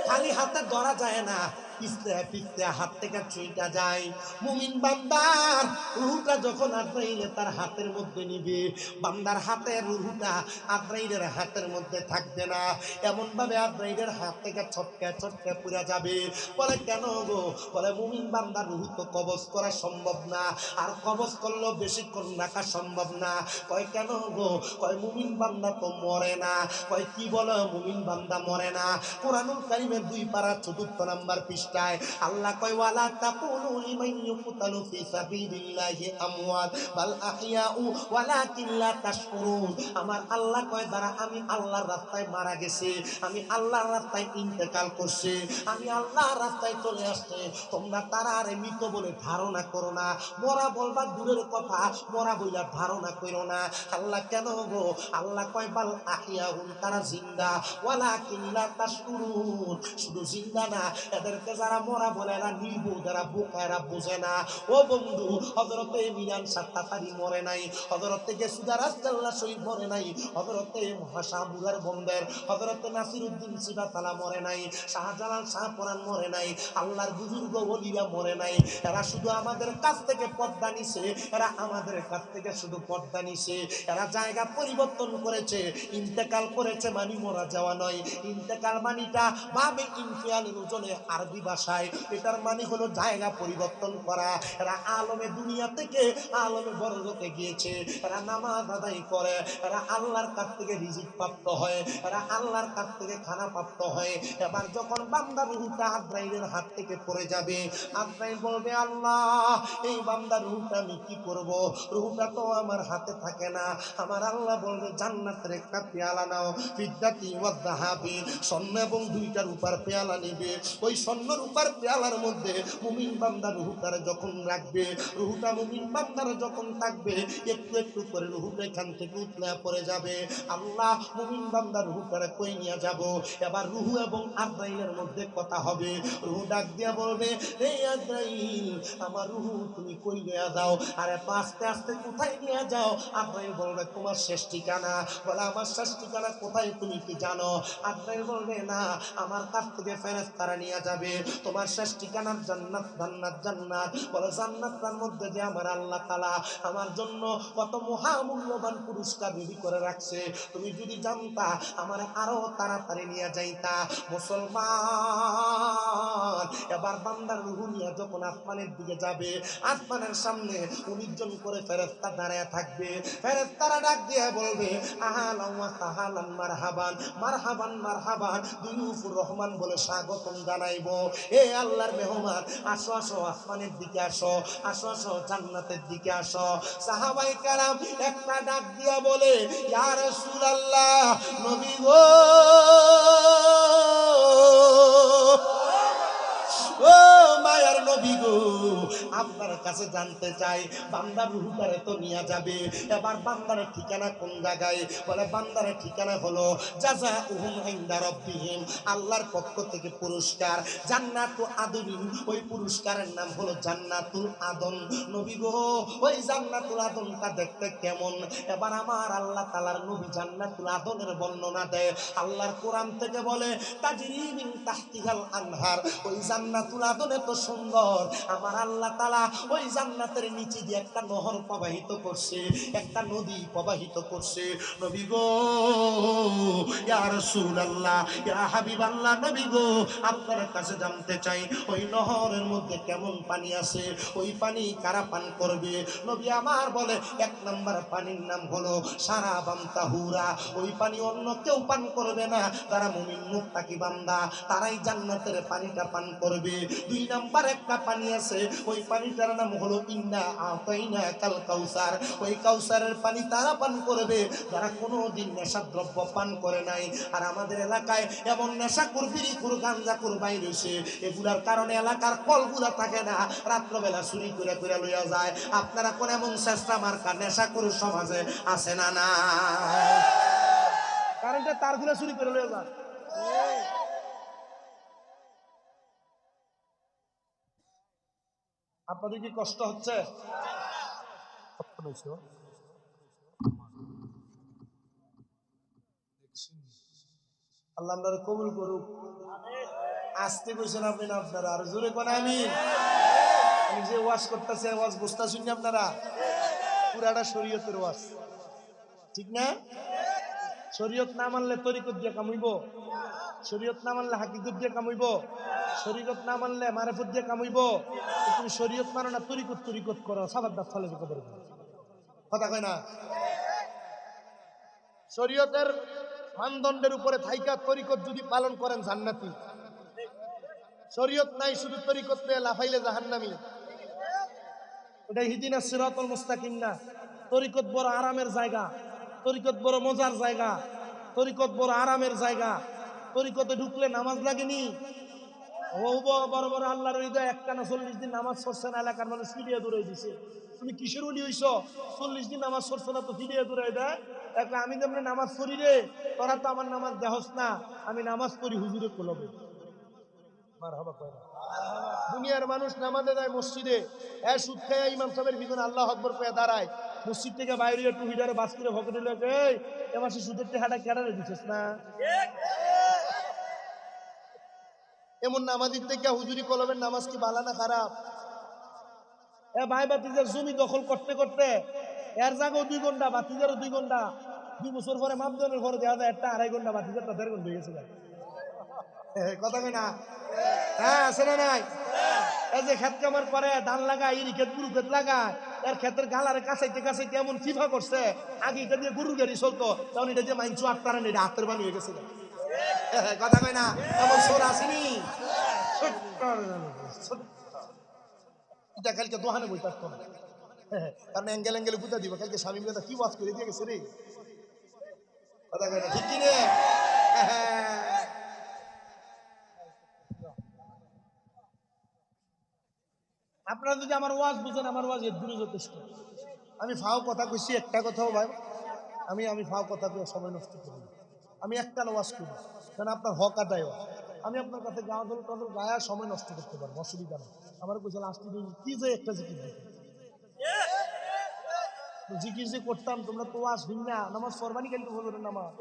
খালি হাতে ধরা যায় না, পিছতে পিছতে হাত থেকে ছুঁইটা যায়। মুমিন বান্দার রুহুটা যখন আজরাইলে তার হাতের মধ্যে নিবে, বান্দার হাতের রুহুটা আজরাইলের হাতের মধ্যে থাকবে না, এমন ভাবে আজরাইলের হাত থেকে ছটকে ছটকে পুড়ে যাবে। বলে কেন গো? বলে মুমিন বান্দার রুহু তো কবজ করা সম্ভব না, আর কবজ করলেও বেশিক্ষণ রাখা সম্ভব না। কয় কেন গো? কয় মুমিন বান্দা তো মরে না। কয় কি বলো? মুমিন বান্দা মরে না। কোরআনুল কারীমের 2 পারা 4 নাম্বার পৃষ্ঠায় আল্লাহ কয় ওয়ালা তাকুলু লিমান ইউকতালু ফি সাবিলিল্লাহি আমওয়াত বাল আহইয়াউ ওয়ালাকিন লা তাশকুরুন। আমার আল্লাহ কয় দ্বারা আমি আল্লাহর রাস্তায় মারা গেছে, আমি আল্লাহর রাস্তায় ইন্তেকাল করছি, আমি আল্লাহর রাস্তায় চলে আসছে, তোমরা তারা আরে মৃত বলে ধারণা করো না। মরা বলবা দূরের কথা, মরা বইলা ধারণা করো না। আল্লাহ কেন গো? আল্লাহ কয় বাল আহিয়াহুম, তারা জিন্দা, ওয়ালাকিন লা তাশকুরুন, শুধু জিন্দা না, এদেরকে যারা মরা বলে এরা নির্বোধ, এরা বোকা, এরা বোঝে না। ও বন্ধু, হযরতে মিরান সাত্তাতারি মরে নাই, হযরতে গেসুদা রাসূলুল্লাহ শহীদ মরে নাই, হযরতে মহাসাবুরার বন্দের হযরতে নাসিরউদ্দিন সিবাতালা মরে নাই, শাহজালাল শাহপরান মরে নাই, আল্লাহর বুজুর্গ ওলিরা মরে নাই। এরা শুধু আমাদের কাছ থেকে পর্দা নিছে, এরা আমাদের কাছ থেকে শুধু পর্দা নিছে। এরা জায়গা পরিবর্তন করেছে, ইন্তেকাল করেছে মানে মরা যাওয়া নয়। ইন্তেকাল মানিটা ভাবে ইনফিয়ালের ওজনে আরবি ভাষায় এটার মানে হলো জায়গা পরিবর্তন করা। এরা আলমে দুনিয়া থেকে আলমে বরজতে গিয়েছে, এরা নামাজ আদায় করে, এরা আল্লাহর কাছ থেকে রিজিক প্রাপ্ত হয়, এরা আল্লাহর কাছ থেকে খানা প্রাপ্ত হয়। এবার যখন বান্দার রূহটা আজরাইলের হাত থেকে পড়ে যাবে, আজরাইল বলবে আল্লাহ এই বান্দার রূহটা আমি কি করব? রূহটা তো আমার হাতে থাকে না। আমার আল্লাহ বলবে জান্নাতের একটা পেয়ালা নাও, ফিদ্দাতি ওয়া যাহাবি, স্বর্ণ এবং 2টা রূপার পেয়ালা নিবে। ওই স্বর্ণ রূপার পেয়ালার মধ্যে মুমিন বান্দার রূহটারে যখন রাখবে, রূহটা মুমিন বান্দার যখন থাকবে, একটু একটু করে রূহটা এখান থেকে উতলা পড়ে যাবে। আল্লাহ মুমিন বান্দার রূহটারে কই নিয়ে যাব? এবার রূহ এবং আজরাইলের মধ্যে কথা হবে। রূহ ডাক দিয়া বলবে এই আজরাইল, আমার রূহ তুমি কই নিয়ে যাও? আরে আস্তে আস্তে কোথায় নিয়ে যাও? আজরাইল বলবে তোমার শেষ ঠিকানা। বলে আমার শেষ ঠিকানা কোথায় তুমি কি জানো? আজরাইল বলবে না, আমার কাছ থেকে ফেরেশতারা নিয়ে যাবে তোমার শেষ ঠিকানার জান্নাত, জান্নাত, জান্নাত। বলে জান্নাতের মধ্যে যে আমার আল্লাহ তাআলা আমার জন্য কত মহামূল্যবান পুরস্কার রেডি করে রাখছে, তুমি যদি জানতা আমার আরো তাড়াতাড়ি নিয়ে যাইতা। মুসলমান, এবার বান্দার রূহ নিয়ে যখন আসমানের দিকে যাবে, আসমানের সামনে 19 জন করে ফেরেশতা দাঁড়ায় থাকবে। ফেরেশতারা ডাক দিয়ে বলবে আহলান ওয়া সাহলান, মারহাবান মারহাবান মারহাবান, দুয়ুফুর রহমান বলে স্বাগতম জানাইবো। এ আল্লাহর মেহমান, আসো আসো আসমানের দিকে আসো, আসো আসো জান্নাতের দিকে আসো। সাহাবায়ে কেরাম একটা ডাক দিয়া বলে ইয়া রাসূলুল্লাহ, নবী গো, ও মায়ার নবী গো, আপনার কাছে জানতে চাই বান্দার রূহটারে তো নিয়ে যাবে, এবার বান্দারের ঠিকানা কোন জায়গায়? বলে বান্দারের ঠিকানা হলো জাযাউহুম ইনদা রাব্বিহিম, আল্লাহর পক্ষ থেকে পুরস্কার জান্নাতু আদনিন, ওই পুরস্কারের নাম হলো জান্নাতুল আদন। নবী গো, ওই জান্নাতুল আদনটা দেখতে কেমন? এবার আমার আল্লাহ তাআলার নবী জান্নাতুল আদনের বর্ণনা দেয়। আল্লাহর কোরআন থেকে বলে তাজরি মিন তাহতিহাল আনহার, ওই জান্নাতুল আদন এত সুন্দর, আমার আল্লাহ তাআলা ওই জান্নাতের নিচে দিয়ে একটা নহর প্রবাহিত করছে, একটা নদী প্রবাহিত করছে। নবী গো, ইয়া রাসূলুল্লাহ, ইয়া হাবিবাল্লাহ, নবী গো, আপনার কাছে জানতে চাই ওই নহরের মধ্যে কেমন পানি আছে, ওই পানি কারা পান করবে? নবী আমার বলে 1 নাম্বার পানির নাম হলো সারাবান তাহুরা, ওই পানি অন্য কেউ পান করবে না, যারা মুমিন মুত্তাকি বান্দা তারাই জান্নাতের পানিটা পান করবে। 2 নাম্বার একটা পানি আছে, ওই পানিটার নাম হলো ইন্না আতাইনা কাল কাউসার, ওই কাউসারের পানি তারা পান করবে যারা কোনোদিন নেশাদ্রব্য পান করে নাই। আর আমাদের এলাকায় এমন নেশাখোর, বিড়িখোর, গাঁজাখোর বাইর হইছে, এগুলার কারণে এলাকার কলগুলা থাকে না, রাত্রবেলা চুরি করে করে লইয়া যায়। আপনারা কোন এমন চেষ্টা মার্কা নেশাখোর সমাজে আছে না? না, কারেন্টের তারগুলো চুরি করে লইয়া যায়। আপনাদের কি কষ্ট হচ্ছে? আল্লাহ আপনারা কবুল করুক। আসতে কইছেন আপনি না আপনারা আর জোরে কোন আমি যে ওয়াজ করতেছে ওয়াজ বুঝতেছেন না আপনারা পুরাটা শরীয়তের ওয়াজ ঠিক না শরীয়ত না মানলে তরিকত দিয়ে কামাইব শরীয়ত না মানলে হাকিকত দিয়ে কামাইব শরীয়ত না মানলে মারেফত দিয়ে কামাইব তুমি শরীয়ত মানো না তরিকত করো সাবাত দাঁত ফলে কবর কথা কয় না শরীয়তের মানদণ্ডের উপরে থাইকা তরিকত যদি পালন করেন জান্নাতি শরীয়ত নাই শুধু তরিকত পেয়ে লাফাইলে জাহান্নামী এটা হিদিনাস সিরাতুল মুস্তাকিম না তরিকত বড় আরামের জায়গা তরিকত বড় মজার জায়গা তরিকত বড় আরামের জায়গা তরিকতে ঢুকলে নামাজ লাগেনি ও বড় বড় আল্লাহর হৃদয় একটানা 40 দিন নামাজ পড়ছে না এলাকার মানুষ ফিরিয়ে দূরে দিছে তুমি কিসের উলি হইছ 40 দিন নামাজ পড়ছো না তো ফিরিয়ে দূরে দেয় এখন আমি যেমন নামাজ পড়ি রে তোরা তো আমার নামাজ দেহস না আমি নামাজ পড়ি হুজুরে কোলবে মারহাবা কয় না দুনিয়ার মানুষ নামাজে যায় মসজিদে সুদ খেয়ে ইমাম সাহেবের পিছনে আল্লাহু আকবার কয়ে দাঁড়ায় মসজিদ থেকে বাইরে একটু হিডারে বাস করে ভকেটে লোকে এ মাসে সুদের টেহাটা কেডারে দিছিস না এমন নামাজির থেকে হুজুরি কলমের নামাজ কি ভালো না খারাপ এ ভাই বাতিজার জমি দখল করতে করতে এর জায়গাও 2 ঘন্টা বাতিজারও 2 ঘন্টা 2 বছর পরে মাপজনের পরে দেওয়া যায় একটা 2.5 ঘন্টা বাতিজারটা 1.5 ঘন্টা হয়ে গেছে কথা কই না হ্যাঁ আছে না নাই এই যে ক্ষেত কামার করে ধান লাগায় ইরি ক্ষেত গুরু ক্ষেত লাগায় এর ক্ষেতের গালারে কাছাইতে কাছাইতে এমন ফিফা করছে আগে এটা দিয়ে গরুর গাড়ি চলতো তখন এটা দিয়ে মাইনছু আটটারা নেই হাতের বানি হয়ে গেছে কথা কয় না এমন সোর আসেনি এটা কালকে দোহানে বই থাকতো না কারণ অ্যাঙ্গেলে বুঝা দিব কালকে স্বামী মেয়েটা কি ওয়াজ করে দিয়ে গেছে রে কথা কয় না ঠিক কি রে আপনারা যদি আমার ওয়াজ বুঝেন আমার ওয়াজ এর দূরে যথেষ্ট আমি ফাও কথা কইছি একটা কথাও ভাই আমি ফাও কথা কয়ে সময় নষ্ট করি আমি একটা ওয়াজ করি কারণ আপনার হক আদায় আমি আপনার কাছে গাঁদল টাদল গায়া সময় নষ্ট করতে পারবো অসুবিধা নেই আমার কইছে লাস্টে কি যে একটা জিকির জিকির যে করতাম তোমরা তো ওয়াজ ভিন্না নামাজ ফরমানি কালকে বলবেন নামাজ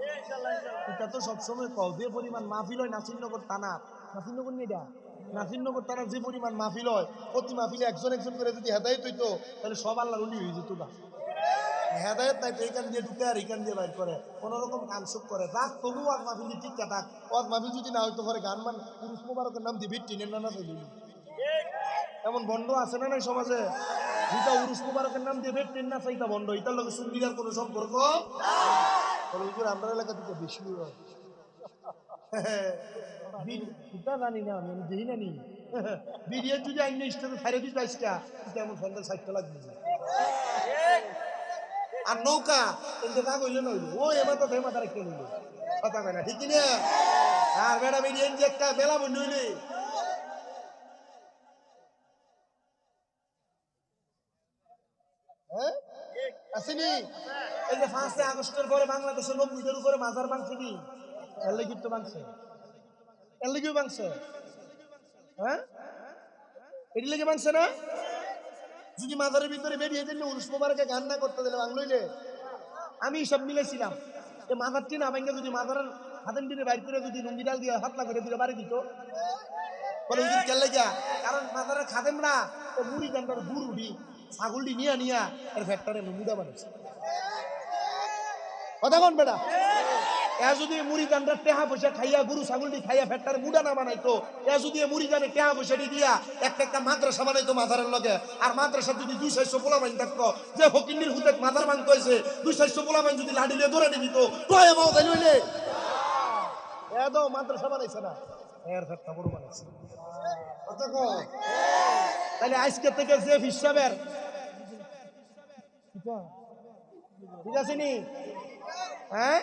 এটা তো সবসময় কও যে পরিমাণ মাহফিল হয় নাসিরনগর থানা নাসিরনগর নিয়ে এটা নাসিরনগর থানার যে পরিমাণ মাহফিল হয় প্রতি মাহফিলে একজন একজন করে যদি হেদায়েত হইতো তাহলে সব আল্লাহর ওলি হয়ে যেত না হেদায়েত নাই তো এইখান দিয়ে ঢুকে আর এইখান দিয়ে বাইর করে কোনোরকম কানসুক করে রাত তবু আর মাহফিলি ঠিক থাক ওর মাহফিল যদি না হইতো করে গান মান পুরুষ মোবারকের নাম দিবি টিনের নানা চাইলি এমন বন্ধ আছে না নাই সমাজে যেটা উরুস মুবারকের নাম দিয়ে টিন না চাইতা বন্ধ এটার লগে সুন্নির কোনো সম্পর্ক আমরা এলাকা থেকে বেশি এটা জানি না আমি দেখি না নি বিরিয়ানি যদি আইন স্টেজে ছাড়ে দিস বাইশটা এমন সন্ধ্যা 60 লাগবে আর নৌকা কিন্তু তা কইলে নইল ও এবার তো ফেমা তারা কেন কথা কয় না ঠিক না আর বেড়া বিরিয়ানি যে একটা বেলা বন্ধ হইলে আসেনি এই যে 5 আগস্টের পরে বাংলাদেশে 90-এর উপরে মাজার ভাঙছে কি এর লাগি তো ভাঙছে এর লাগি ভাঙছে হ্যাঁ এর লাগি ভাঙছে না যদি মাজারের ভিতরে বেরিয়ে যেন উরুস মোবারকে গান না করতে দিলে বাংলাইলে আমি সব মিলেছিলাম এই মাজারটি না ভাঙে যদি মাজারের হাতেন দিনে বাইর করে যদি লুঙ্গি ডাল দিয়ে হাতলা করে দিলে বাড়ি দিত বলে ওই দিন কেন লাগিয়া কারণ মাজারের খাদেমরা ও মুড়ি গান্ডার গুড় উঠি ছাগলটি নিয়া এর ফ্যাক্টরে মুড়া বানাইছে কথা কোন বেটা এ যদি মুড়ি গান্ডার টেহা পয়সা খাইয়া গরু ছাগলটি খাইয়া ফ্যাক্টরে মুড়া না বানাইতো এ যদি মুড়ি গানে টেহা পয়সাটি দিয়া একটা মাদ্রাসা বানাইতো মাজারের লগে আর মাদ্রাসা যদি 200 পোলা মাইন থাকতো যে ফকিন্নির হুদেক মাজার ভাঙতে হয়েছে 200 পোলা মাইন যদি লাঠিলে ধরে দিত টয়ে মাও তাই লইলে এ তো মাদ্রাসা বানাইছে না এর ফ্যাক্টর বড় বানাইছে কথা কো তাহলে আজকে থেকে যে হিসাবের ঠিক আছে নি হ্যাঁ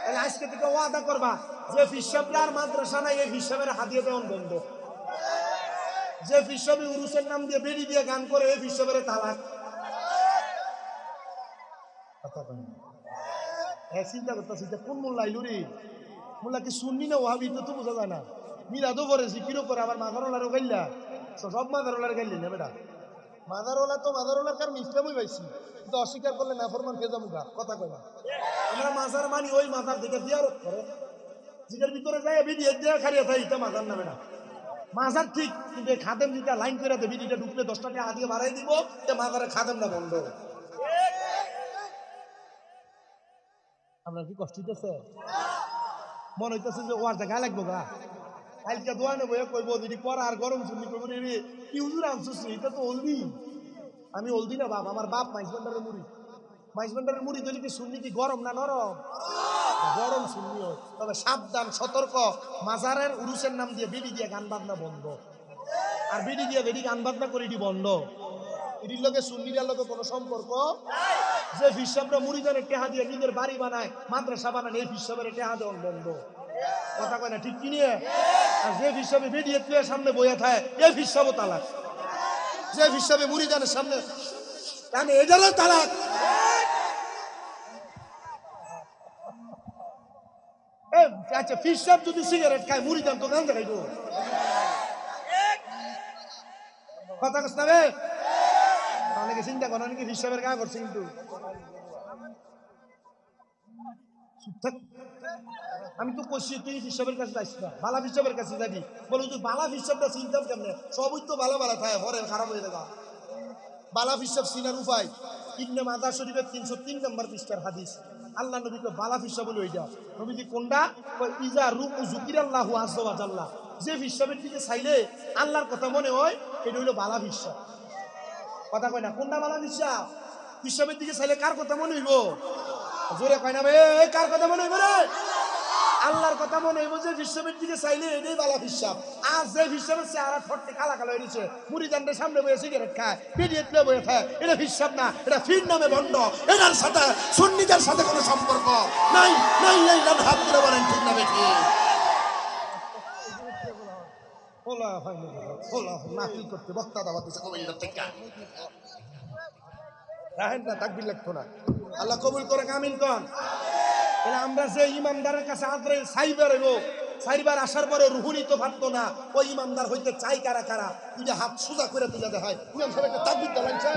তাহলে আজকে থেকে ওয়াদা করবা যে হিসাবটার মাদ্রাসা নাই এই হিসাবের হাতিয়ে দেওয়ান বন্ধ যে হিসাবে উরুসের নাম দিয়ে বেরি দিয়ে গান করে এই হিসাবের তালাক হ্যাঁ চিন্তা করতেছি কোন মোল্লা আইলু রে মোল্লা কি শুননি না ওহাবি তো বোঝা যায় না মিলাদও করে জিকিরও করে আবার মাদারওয়ালারও গাইলা সব মাদারওয়ালার গাইলেন না বেটা মাদারওয়ালার কারণ ইসলামই পাইছি কিন্তু অস্বীকার করলে না ফরমান খেয়ে যাবো কথা কয় না আমরা মাজার মানি ওই মাজার দিকে জিয়ারত করে জিকের ভিতরে যাই দিয়ে দিয়ে খারিয়া থাই এটা মাজার না বেটা মাজার ঠিক, কিন্তু খাদেম যেটা লাইন করে দেবে, এটা ঢুকলে 10টা টাকা দিয়ে বাড়াই দিব, মাজারে খাদেম না বন্ধ। আপনার কি কষ্ট হইতেছে? মনে হইতেছে যে ওয়ার জায়গা লাগবো গা। কালকে দোয়া নেবো, কইবো যদি পর আর গরম শুনলি কইবো রে কি হুজুর আনছিস, এটা তো হলদি। আমি হলদি না বাপ, আমার বাপ মাইজবান্ডারের মুড়ি। মাইজবান্ডারের মুড়ি যদি কি শুনলি কি গরম না নরম? গরম শুনলি হয়। তবে সাবধান, সতর্ক, মাজারের উরুসের নাম দিয়ে বিড়ি দিয়ে গান বাজনা বন্ধ। আর বিড়ি দিয়ে বেড়ি গান বাজনা করে এটি বন্ধ। এটির লোকে সুন্নিরার লোকে কোনো সম্পর্ক। যে ফিসাবরা মুড়িদানের টেহা দিয়ে নিজের বাড়ি বানায়, মাদ্রাসা বানায়, এই ফিসাবের টেহা দেওয়ার বন্ধ। কথা কয় না ঠিক কি নিয়ে? আর যে ফিসাবে বেরিয়ে তুই সামনে বইয়া থাকে, এই ফিসাবও তালাক। যে ফিসাবে মুড়িদানের সামনে কানে এজারও তালাক। আচ্ছা ফিসাব যদি সিগারেট খায়, মুড়িদান তো গান দেখাইবো। কথা কস না রে? অনেকে চিন্তা করে অনেকে ফিসাবের গা করছে, কিন্তু আমি তো কষি তুই ফিসাবের কাছে যাইস না, বালা ফিসাবের কাছে যাবি। বলো তুই বালা ফিসাবটা চিন্তাম কেমনে? সবই তো ভালো ভালো থাকে, ঘরে খারাপ হয়ে যাবে। বালা ফিসাব চিনার উপায় ইবনে মাজাহ শরীফের 303 নম্বর পৃষ্ঠার হাদিস। আল্লাহ নবী কয় বালা ফিসাব বলে ওইটা। নবীজি কোনটা? ইজা রুকু যুকিরাল্লাহু আযজা ওয়া জাল্লা। যে ফিসাবের দিকে চাইলে আল্লাহর কথা মনে হয়, এটা হইলো বালা ফিসাব। কথা কয় না কোনটা বালা ফিসাব? ফিসাবের দিকে চাইলে কার কথা মনে হইব? জোরে কয় না বে, কার কথা মনে হইব রে? আল্লাহর কথা মনে হইব। যে ফিসাবের দিকে চাইলে এটাই বালা ফিসাব। আর যে ফিসাবের চেহারা ঠট্টে কালা কালো হয়েছে, মুড়িদানদের সামনে বসে সিগারেট খায়, পিডিএত বসে খায়, এটা ফিসাব না, এটা ফির নামে বন্ধ। এটার সাথে সুন্নিদের সাথে কোনো সম্পর্ক নাই। নাই নাই নাই, হাত তুলে বলেন ঠিক না বেশি? বলা হয়নি, বলা নাকি করতে বক্তা দাওয়াত দিছে কবির থেকে। রাহেন না, তাকবীর লাগতো না। আল্লাহ কবুল করে, আমিন কোন। তাহলে আমরা যে ইমানদারের কাছে আদরে সাইবার হইব, সাইবার আসার পরে রুহুনি তো ভাবতো না, ওই ইমানদার হইতে চাই কারা কারা? তুই হাত সোজা করে তুলে দেখায়, ইমাম সাহেব একটা তাকবীর দেওয়া লাগছে।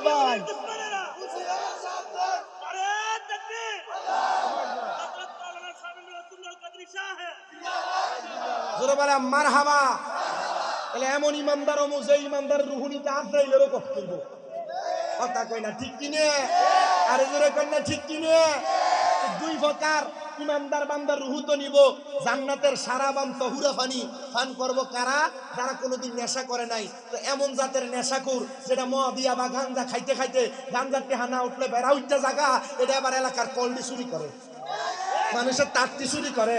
ভাই জোরে বলে মারহাবা। তাহলে এমন ইমানদার ও যে ইমানদার রুহুনিতে আদ্রাইলেরও কষ্ট করব। কথা কই না ঠিক কিনে? আরে জোরে কই না ঠিক কিনে? দুই প্রকার ইমানদার বান্দার রুহু তো নিব। জান্নাতের সারাবান তহুরা পানি পান করব কারা? যারা কোনোদিন নেশা করে নাই। তো এমন জাতের নেশাখোর, যেটা মদিয়া বা গাঞ্জা খাইতে খাইতে গাঞ্জার টেহা না উঠলে বেড়া উঠতে জায়গা, এটা আবার এলাকার কলডি চুরি করে, মানুষের তাঁতি চুরি করে,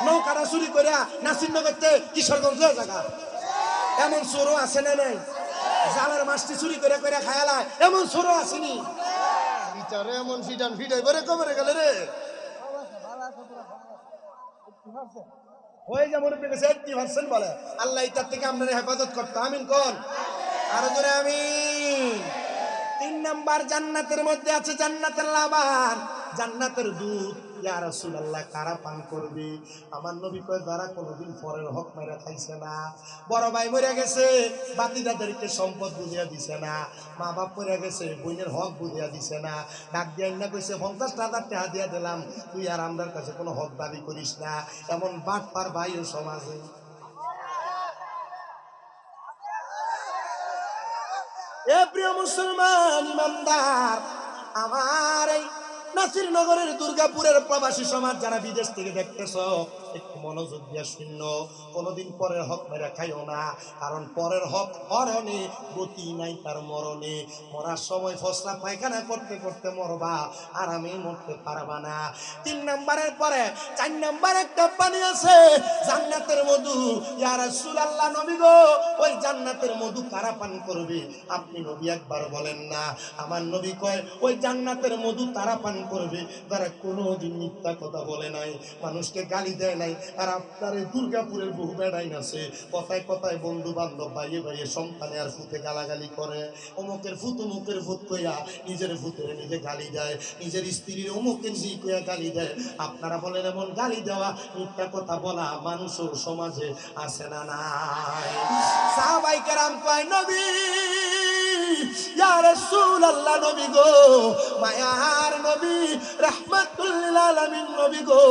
নৌকারা চুরি করে নাসিরনগরতে কিশোরগঞ্জ জায়গা। এমন চোরও আছে না নাই? জালের মাছটি চুরি করে করে খায়ালায়, এমন চোরও আসেনি? বিচারে এমন ফিটান ফিটাই বরে কবরে গেলে রে। ওই যেমন পেয়েছে 80% বলে। আল্লাহ এটার থেকে আপনার হেফাজত করতে, আমিন কোন। আরো জোরে আমিন। 3 নাম্বার জান্নাতের মধ্যে আছে জান্নাতের লাবান, জান্নাতের দুধ। ইয়া রাসূলুল্লাহ, কারা পান করবে? আমার নবী কয় যারা কোনোদিন পরের হক মেরে খাইছে না, বড় ভাই মরে গেছে বাতিদাদেরকে সম্পদ বুঝিয়া দিছে না, মা বাপ মরে গেছে বোনের হক বুঝিয়া দিছে না, ডাক দিয়ে না কইছে 50,000 টাকা দিয়া দিলাম, তুই আর আমরার কাছে কোনো হক দাবি করিস না। এমন বাটপার ভাই ও সমাজে। এ প্রিয় মুসলমান ইমানদার, আমার এই নাসিরনগরের দুর্গাপুরের প্রবাসী সমাজ যারা বিদেশ থেকে দেখতেছ, একটু মনোযোগ দিয়ে শূন্য। কোনোদিন পরের হক মেরে খাইও না, কারণ পরের হক হরণে গতি নাই তার মরণে। মরার সময় ফসলা পায়খানা করতে করতে মরবা, আরামে মরতে পারবা না। 3 নাম্বারের পরে 4 নাম্বার একটা পানি আছে, জান্নাতের মধু। ইয়া রাসূলুল্লাহ নবী গো, ওই জান্নাতের মধু কারা পান করবে? আপনি নবী একবার বলেন না। আমার নবী কয় ওই জান্নাতের মধু তারা পান করবে যারা কোনোদিন মিথ্যা কথা বলে নাই, মানুষকে গালি দেয় নাই। আর আপনার এই দুর্গাপুরের বহু বেড়াইন আছে, কথায় কথায় বন্ধু বান্ধব ভাইয়ে ভাইয়ে সন্তানে আর ফুতে গালাগালি করে, অমুকের ফুত অমুকের ফুত কইয়া নিজের ফুতের নিজে গালি দেয়, নিজের স্ত্রীর অমুকের জি কইয়া গালি দেয়। আপনারা বলেন এমন গালি দেওয়া মিথ্যা কথা বলা মানুষও সমাজে আছে না নাই? সাহাবায়ে কেরাম কয় নবী ইয়া রাসূলুল্লাহ নবী গো, মায়ার নবী, রাহমাতুল লিল আলামিন নবী গো,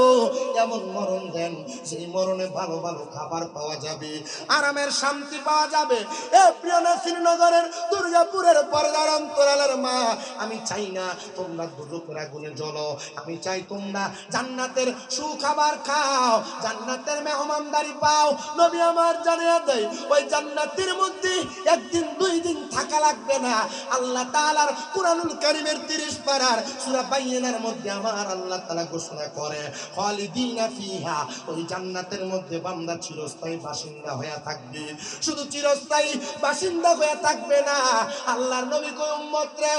এমন মরণ দেন সেই মরণে ভালো ভালো খাবার পাওয়া যাবে, আরামের শান্তি পাওয়া যাবে। এ প্রিয় নাসিরনগরের দুর্গাপুরের পর্দার অন্তরালের মা, আমি চাই না তোমরা দুজকের আগুনে জ্বলো, আমি চাই তোমরা জান্নাতের সুখাবার খাও, জান্নাতের মেহমানদারি পাও। নবী আমার জানিয়ে দেয় ওই জান্নাতের মধ্যে একদিন দুই দিন থাকা লাগবে না। আল্লাহ তাআলার কুরআনুল কারীমের 30 পারার সূরা বাইয়িনার মধ্যে আমার আল্লাহ তাআলা ঘোষণা করে খালিদিনা ফিহা, ওই জান্নাতের মধ্যে বান্দা চিরস্থায়ী বাসিন্দা হয়ে থাকবে। শুধু চিরস্থায়ী বাসিন্দা হয়ে থাকবে না, আল্লাহর নবী কয় উম্মত রে,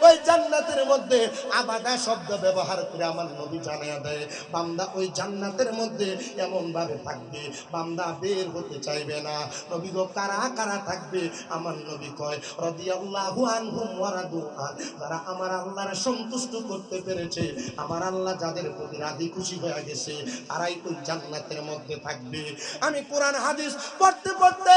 ওই জান্নাতের মধ্যে আবাদা শব্দ ব্যবহার করে আমার নবী জানিয়ে দেয় বান্দা ওই জান্নাতের মধ্যে এমন ভাবে থাকবে বান্দা বের হতে চাইবে না। নবী গো কারা কারা থাকবে? আমার নবী কয় রাদিয়াল্লাহু আনহুম ওয়া রাদু আন, যারা আমার আল্লাহর সন্তুষ্ট করতে পেরেছে, আমার আল্লাহ যাদের প্রতি রাজি খুশি হয়ে গেছে, তারাই ওই জান্নাতের মধ্যে থাকবে। আমি কোরআন হাদিস পড়তে পড়তে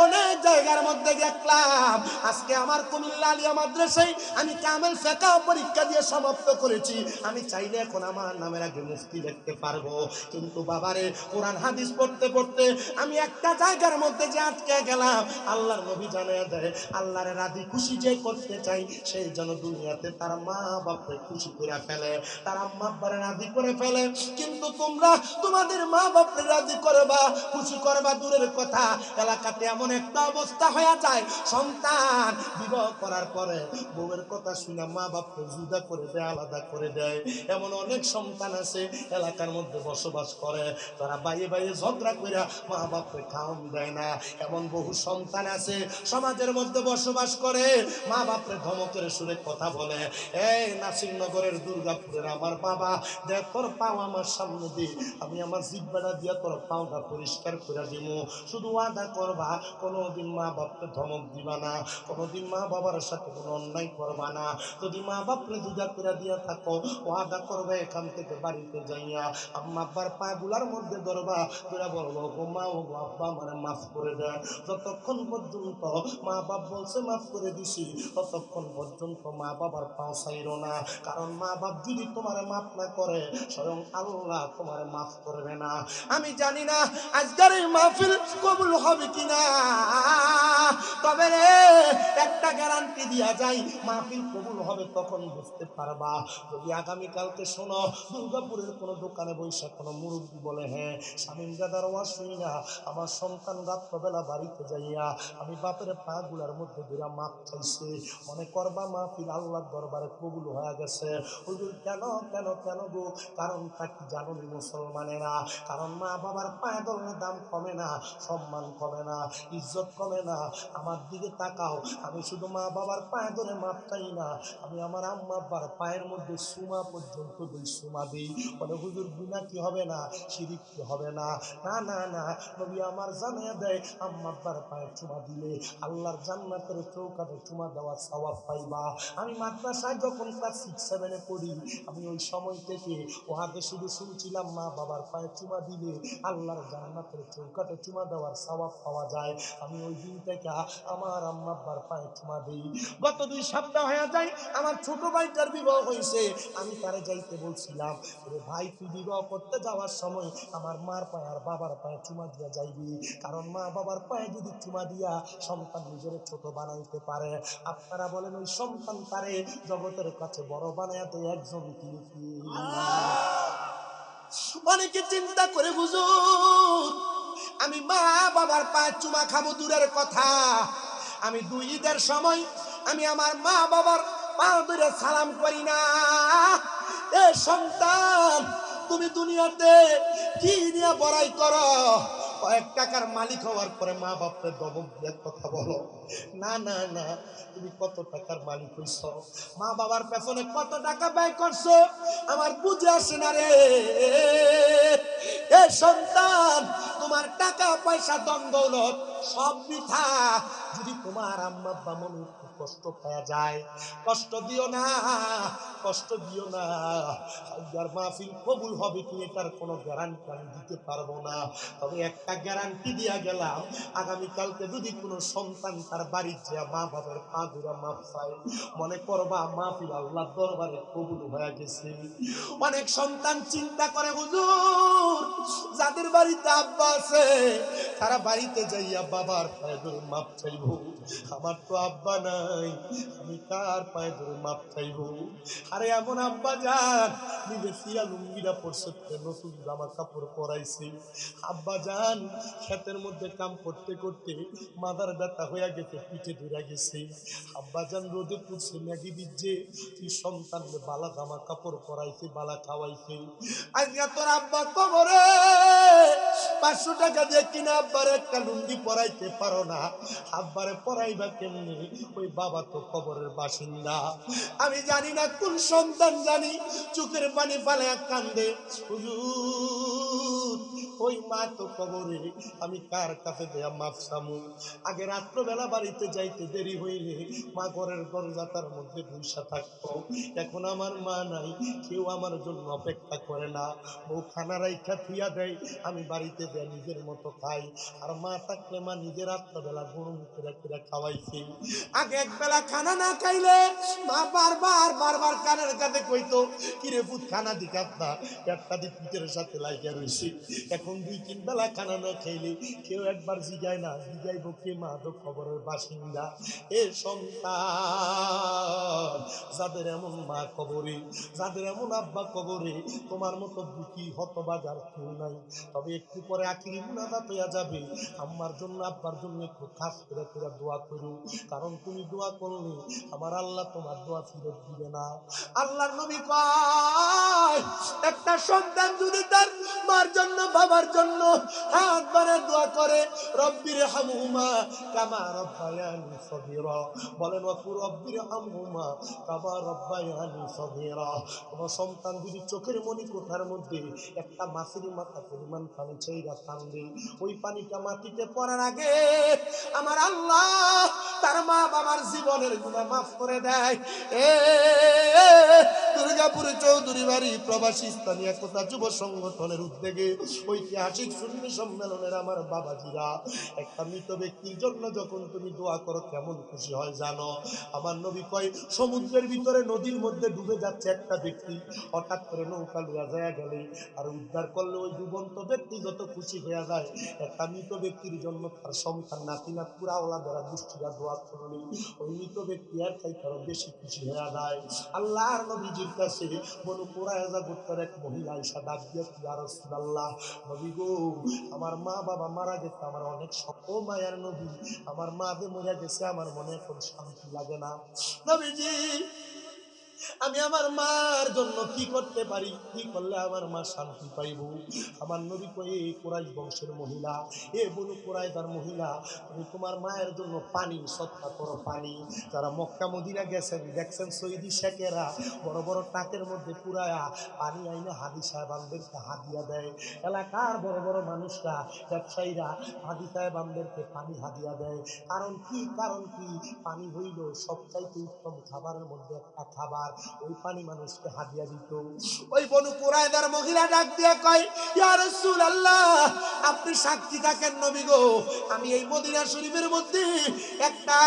অনেক জায়গার মধ্যে দেখলাম, আজকে আমার কুমিল্লা আলিয়া মাদ্রাসায় আমি কামেল ফিকহ পরীক্ষা দিয়ে সমাপ্ত করেছি। আমি চাইলে এখন আমার নামের আগে মুফতি লিখতে পারবো, কিন্তু বাবারে কোরআন হাদিস পড়তে পড়তে আমি একটা জায়গার মধ্যে যে আটকে গেলাম। আল্লাহর নবী জানিয়ে দেয় আল্লাহর রাজি খুশি যে করতে চাই, সেই জন্য দুনিয়াতে তার মা বাপকে খুশি করে ফেলে, তার আম্মা আব্বারে রাজি করে ফেলে। কিন্তু তোমরা তোমাদের মা বাপকে রাজি করবা, খুশি করবা দূরের কথা, এলাকাতে এমন একটা অবস্থা হয়ে যায়, সন্তান বিবাহ করার পরে বউয়ের কথা শুনে মা বাপকে জুদা করে দেয়, আলাদা করে দেয়। এমন অনেক সন্তান আছে এলাকার মধ্যে বসবাস করে, তারা বাইরে বাইরে ঝগড়া করে মা বাপকে খাওয়ান দেয় না। এমন বহু সন্তান আছে সমাজের মধ্যে বসবাস করে, মা বাপরে ধমকের সুরে কথা বলে। এই নাসিরনগরের দুর্গাপুরের আমার বাবা, দেখ তোর পাও আমার সামনে দি, আমি আমার জিব্বাটা দিয়া তোর পাওটা পরিষ্কার করে দিব, শুধু ওয়াদা করবা কোনোদিন মা বাপকে ধমক দিবা না, কোনোদিন মা বাবার সাথে কোনো অন্যায় করবা না। যদি মা বাপরে জুদা করে দিয়া থাকো, ওয়াদা করবে এখান থেকে বাড়িতে যাইয়া আম্মা আব্বার পাগুলার মধ্যে ধরবা, তোরা বলবো গো মা ও গো আব্বা আমারে মাফ করে দেয়। যতক্ষণ পর্যন্ত মা বাপ বলছে মাফ করে দিছি, ততক্ষণ পর্যন্ত মা বাবার পাও ছাইরো না, কারণ মা বাপ যদি তোমারে মাফ না করে স্বয়ং আল্লাহ তোমারে মাফ করবে না। আমি জানি না আজকের এই মাহফিল কবুল হবে কিনা, তবে রে একটা গ্যারান্টি দিয়া যায়, মাহফিল কবুল হবে তখন বুঝতে পারবা যদি আগামীকালকে শোনো দুর্গাপুরের কোনো দোকানে বৈশাখ কোনো মুরব্বী বলে হ্যাঁ শামীম দাদার ওয়াজ শুনি না, আমার সন্তান রাত্রবেলা বাড়িতে যাইয়া আমি বাপের পা গুলার মধ্যে ধরে মাপ চাইছে, মনে করবা মাহফিল আল্লাহর দরবারে কবুল হয়ে গেছে। হুজুর কেন কেন কেন গো? কারণ তা কি জানো নি মুসলমানেরা? কারণ মা বাবার পায়ে ধরলে দাম কমে না, সম্মান কমে না, ইজ্জত কমে না। আমার দিকে তাকাও, আমি শুধু মা বাবার পায়ে ধরে মাপ চাই না, আমি আমার আম্মা আব্বার পায়ের মধ্যে সুমা পর্যন্ত দুই সুমা দিই। বলে হুজুর বিনা কি হবে না, শিরিক কি হবে না? না না না, নবী আমার জানিয়ে দেয় আম্মা আব্বার পায়ে চুমা দিলে আল্লাহর জান্নাতের চৌকাঠে চুমা দেওয়ার সওয়াব পাইবা। আমি মাদ্রাসায় যখন ক্লাস 6-7 পড়ি, আমি ওই সময় থেকে ওহাকে শুধু শুনছিলাম মা বাবার পায়ে চুমা দিলে আল্লাহর জান্নাতের চৌকাঠে চুমা দেওয়ার সওয়াব পাওয়া যায়। আমি ওই দিন থেকে আমার আম্মা আব্বার পায়ে চুমা দিই। গত 2 সপ্তাহ হয়ে যায় আমার ছোট ভাইটার বিবাহ হয়েছে, আমি তারে যাইতে বলছিলাম, রে ভাই তুই বিবাহ করতে যাওয়ার সময় আমার মার পায়ে আর বাবার পায়ে চুমা দিয়া যাইবি, কারণ মা বাবার পায়ে যদি চুমা দিয়া সন্তান নিজের ছোট বানাইতে পারে, আপনারা বলেন ওই সন্তান তারে জগতের কাছে বড় বানাইয়া দেয় একজন তিনি কি? অনেকে চিন্তা করে হুজুর আমি মা বাবার পায়ে চুমা খাবো দূরের কথা, আমি 2 ঈদের সময় আমি আমার মা বাবার পা ধরে সালাম করি না। এ সন্তান তুমি দুনিয়াতে কি নিয়ে বড়াই করো? কয়েক টাকার মালিক হওয়ার পরে মা বাপকে দমক দিয়ে কথা বলো? না না না, তুমি কত টাকার মালিক হইছ, মা বাবার পেছনে কত টাকা ব্যয় করছো আমার বুঝে আসে না রে। এ সন্তান তোমার টাকা পয়সা দন দৌলত সব বৃথা। যদি তোমার আম্মা আব্বা মনে একটু কষ্ট পাওয়া যায়, কষ্ট দিও না, কষ্ট দিও না। আজকের মাহফিল কবুল হবে কি এটার কোনো গ্যারান্টি আমি দিতে পারবো না, তবে একটা গ্যারান্টি দিয়া গেলাম, আগামীকালকে যদি কোনো সন্তান তার বাড়ির যে মা বাবার পা ধরে মাপ চায়, মনে করবা মাহফিল আল্লাহর দরবারে কবুল হয়ে গেছে। অনেক সন্তান চিন্তা করে, হুজুর যাদের বাড়িতে আব্বা আছে তারা বাড়িতে যাইয়া বাবার পায়ে ধরে মাপ চাইবো, আমার তো আব্বা নাই, আমি কার পায়ে ধরে মাপ চাইবো? আরে এমন আব্বা যান নিজের সিরা লুঙ্গিটা পরছে, নতুন জামা কাপড় পরাইছে, আব্বা যান ক্ষেতের মধ্যে কাম করতে করতে মাথার ব্যথা হয়ে গেছে, পিঠে ধরে গেছে, আব্বা যান রোদে পুড়ছে ম্যাগি দিচ্ছে, তুই সন্তানকে বালা জামা কাপড় পরাইছে, বালা খাওয়াইছে, আজকে তোর আব্বা কবরে 500 টাকা দিয়ে কিনা আব্বারে একটা লুঙ্গি পরাইতে পারো না, আব্বারে পরাইবা কেমনি? ওই বাবা তো কবরের বাসিন্দা। আমি জানি না কোন সন্তান জানি চোখের পানি ফালে কান্দে, হুজুর ওই মা তো কবরে, আমি কার কাছে দেয়া মাপ চামু? আগে রাত্রবেলা বাড়িতে যাইতে দেরি হইলে মা ঘরের দরজাটার মধ্যে বসে থাকতো, এখন আমার মা নাই, কেউ আমার জন্য অপেক্ষা করে না, বউ খানা রাইখা থুইয়া দেয়, আমি বাড়িতে যাই নিজের মতো খাই, আর মা থাকলে মা নিজের রাত্রবেলা গরম করে করে খাওয়াইছে। আগে একবেলা খানা না খাইলে মা বারবার বারবার কানের কাছে কইতো, কিরে পুত খানা দিকাত না, পেটটা দি পিঠের সাথে লাইগা রইছে। এখন 2-3 বেলা খানা না খাইলে কেউ একবার জিগায় না, জিগাইব কে? মা তো খবরের বাসিন্দা। এ সন্তান, যাদের এমন মা কবরে, যাদের এমন আব্বা কবরে, তোমার মতো দুঃখী হতবাগার কেউ নাই। তবে একটু পরে আখিরি মুনাজাত হইয়া যাবে, আম্মার জন্য আব্বার জন্য একটু খাস করে করে দোয়া করো, কারণ তুমি দোয়া করলে আমার আল্লাহ তোমার দোয়া ফিরত দিবে না। আল্লাহর নবী কয়, একটা সন্তান যদি তার মার জন্য বাবার জন্য হাত বাড়িয়ে দোয়া করে, রব্বির হামহুমা কামা রব্বায়ানি সগীরা, বলেন ওয়াকুর রব্বির হামহুমা কামা রব্বায়ানি সগীরা। কোন সন্তান যদি চোখের মনি কোঠার মধ্যে একটা মাছের মাথা পরিমাণ পানি চাইরা কান্দে, ওই পানিটা মাটিতে পড়ার আগে আমার আল্লাহ তার মা বাবার জীবনের গুনাহ মাফ করে দেয়। এ দুর্গাপুরে চৌধুরী বাড়ি প্রবাসী ইসলামী একতা যুব সংগঠনের উদ্যোগে ঐতিহাসিক সুন্নি সম্মেলনের আমার বাবাজিরা, একটা মৃত ব্যক্তির জন্য যখন তুমি দোয়া করো কেমন খুশি হয় জানো? আমার নবী কয়, সমুদ্রের ভিতরে নদীর মধ্যে ডুবে যাচ্ছে একটা ব্যক্তি, হঠাৎ করে নৌকা লইয়া যায় গেলে আর উদ্ধার করলে ওই ডুবন্ত ব্যক্তি যত খুশি হয়ে যায়, একটা মৃত ব্যক্তির জন্য তার সন্তান নাতি নাতপুরা ওলাদেরা গোষ্ঠীরা দোয়া করলে ওই মৃত ব্যক্তি আর চাইতে আরো বেশি খুশি হয়ে যায়। আল্লাহর নবীজির কাছে বনু কুরায়জা গোত্রের এক মহিলা এসে ডাক দিয়ে, ইয়া রাসূলুল্লাহ, নবী গো, আমার মা বাবা মারা গেছে, আমার অনেক ও মায়ার নবী, আমার মা যে মরে গেছে, আমার মনে এখন শান্তি লাগে না, নবীজি আমি আমার মার জন্য কি করতে পারি, কি করলে আমার মা শান্তি পাইব? আমার নবী কই, এই কুরাইশ বংশের মহিলা, এ বনু কুরাইজার মহিলা, তুমি তোমার মায়ের জন্য পানি সৎকা করো, পানি। যারা মক্কা মদিনা গেছেন দেখছেন সৈয়দি শেখেরা বড় বড় টাকের মধ্যে পুরায়া পানি আইনে হাদি সাহেবানদেরকে হাদিয়া দেয়, এলাকার বড় বড় মানুষরা ব্যবসায়ীরা হাদি সাহেবানদেরকে পানি হাদিয়া দেয়। কারণ কি? কারণ কি? পানি হইল সবচাইতে উত্তম খাবারের মধ্যে একটা খাবার, ওই পানি মানুষকে হাদিয়া দিত। ওই বনু কুরায়জার মহিলা ডাক দিয়ে কয়, ইয়া রাসূলুল্লাহ, আপনি সাক্ষী থাকেন নবী গো, আমি এই মদিনা শরীফের মধ্যে একটা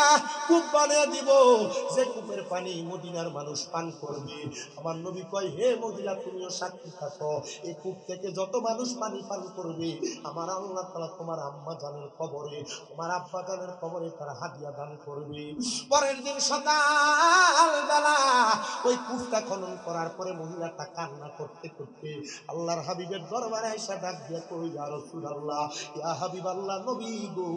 কূপ বানিয়ে দিব, যে কূপের পানি মদিনার মানুষ পান করবে। আমার নবী কয়, হে মহিলা তুমিও সাক্ষী থাকো, এই কূপ থেকে যত মানুষ পানি পান করবে আমার আল্লাহ তাআলা তোমার আম্মা জানের কবরে, তোমার আব্বা জানের কবরে তারা হাদিয়া দান করবে। পরের দিন সকাল বেলা ওই কূপটা খনন করার পরে মহিলাটা কান্না করতে করতে আল্লাহর হাবিবের দরবারে আয়েশা ডাক দিয়ে কই, ইয়া রাসূলুল্লাহ, ইয়া হাবিবাল্লাহ, নবী গো,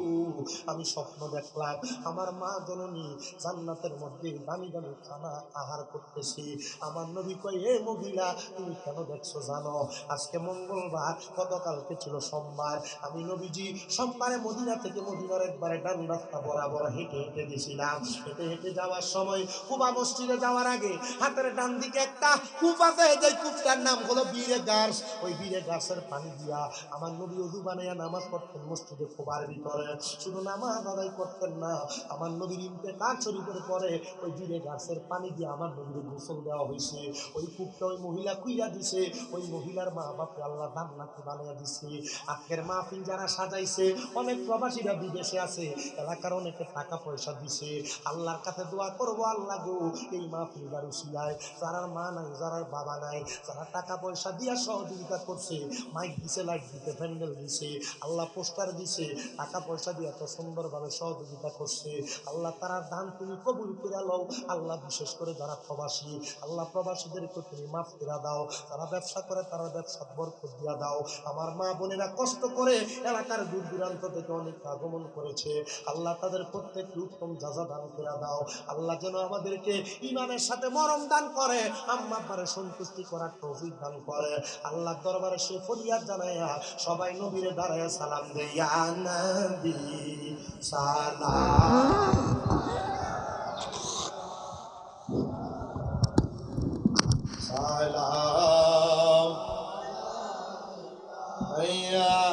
আমি স্বপ্ন দেখলাম আমার মা জননী জান্নাতের মধ্যে দামি দামি খানা আহার করতেছি। আমার নবী কই, হে মহিলা তুমি কেন দেখছো জানো? আজকে মঙ্গলবার, গতকালকে ছিল সোমবার, আমি নবীজি সোমবারে মদিনা থেকে মদিনার একবারে ডান রাস্তা বরাবর হেঁটে হেঁটে গেছিলাম। হেঁটে হেঁটে যাওয়ার সময় কুবা মসজিদে যাওয়ার আগে হাতের ডান দিকে একটা কূপ আছে, যে কূপটার নাম হলো বীরে গাছ। ওই বীরে গাছের পানি দিয়া আমার নবী ওযু বানাইয়া নামাজ পড়তেন মসজিদে কুবার ভিতরে। শুধু নামাজ আদায় করতেন না, আমার নবীর ইন্তেকাল শরীফের পরে ওই বীরে গাছের পানি দিয়ে আমার নবীর গোসল দেওয়া হয়েছে। ওই কূপটা ওই মহিলা কুইয়া দিছে, ওই মহিলার মা বাপকে আল্লাহ জান্নাতি বানাইয়া দিছে। আজকের মাহফিল যারা সাজাইছে, অনেক প্রবাসীরা বিদেশে আছে, এলাকার অনেকে টাকা পয়সা দিছে। আল্লাহর কাছে দোয়া করবো, আল্লাহ গো এই মাহফিল যার উসিলায় যারা মা নাই, যারা বাবা নাই, যারা টাকা পয়সা দিয়া সহযোগিতা করছে, মাইক দিছে, লাইট দিতে, প্যান্ডেল দিছে, আল্লাহ পোস্টার দিছে, টাকা পয়সা দিয়ে এত সুন্দরভাবে সহযোগিতা করছে, আল্লাহ তারা দান তুমি কবুল করে লও। আল্লাহ বিশেষ করে যারা প্রবাসী, আল্লাহ প্রবাসীদেরকে তুমি মাফ করে দাও। যারা ব্যবসা করে তারা ব্যবসা বরকত দিয়া দাও। আমার মা বোনেরা কষ্ট করে এলাকার দূর দূরান্ত থেকে অনেক আগমন করেছে, আল্লাহ তাদের প্রত্যেককে উত্তম যাজা দান করে দাও। আল্লাহ যেন আমাদেরকে ইমানের সাথে মরণ দান করে, আম্মা আব্বারে সন্তুষ্টি করার তৌফিক দান করে। আল্লাহ দরবারে সে ফরিয়াদ জানায়া সবাই নবীরে দাঁড়ায় সালাম দেয়, ইয়া নবী সালাম সালাম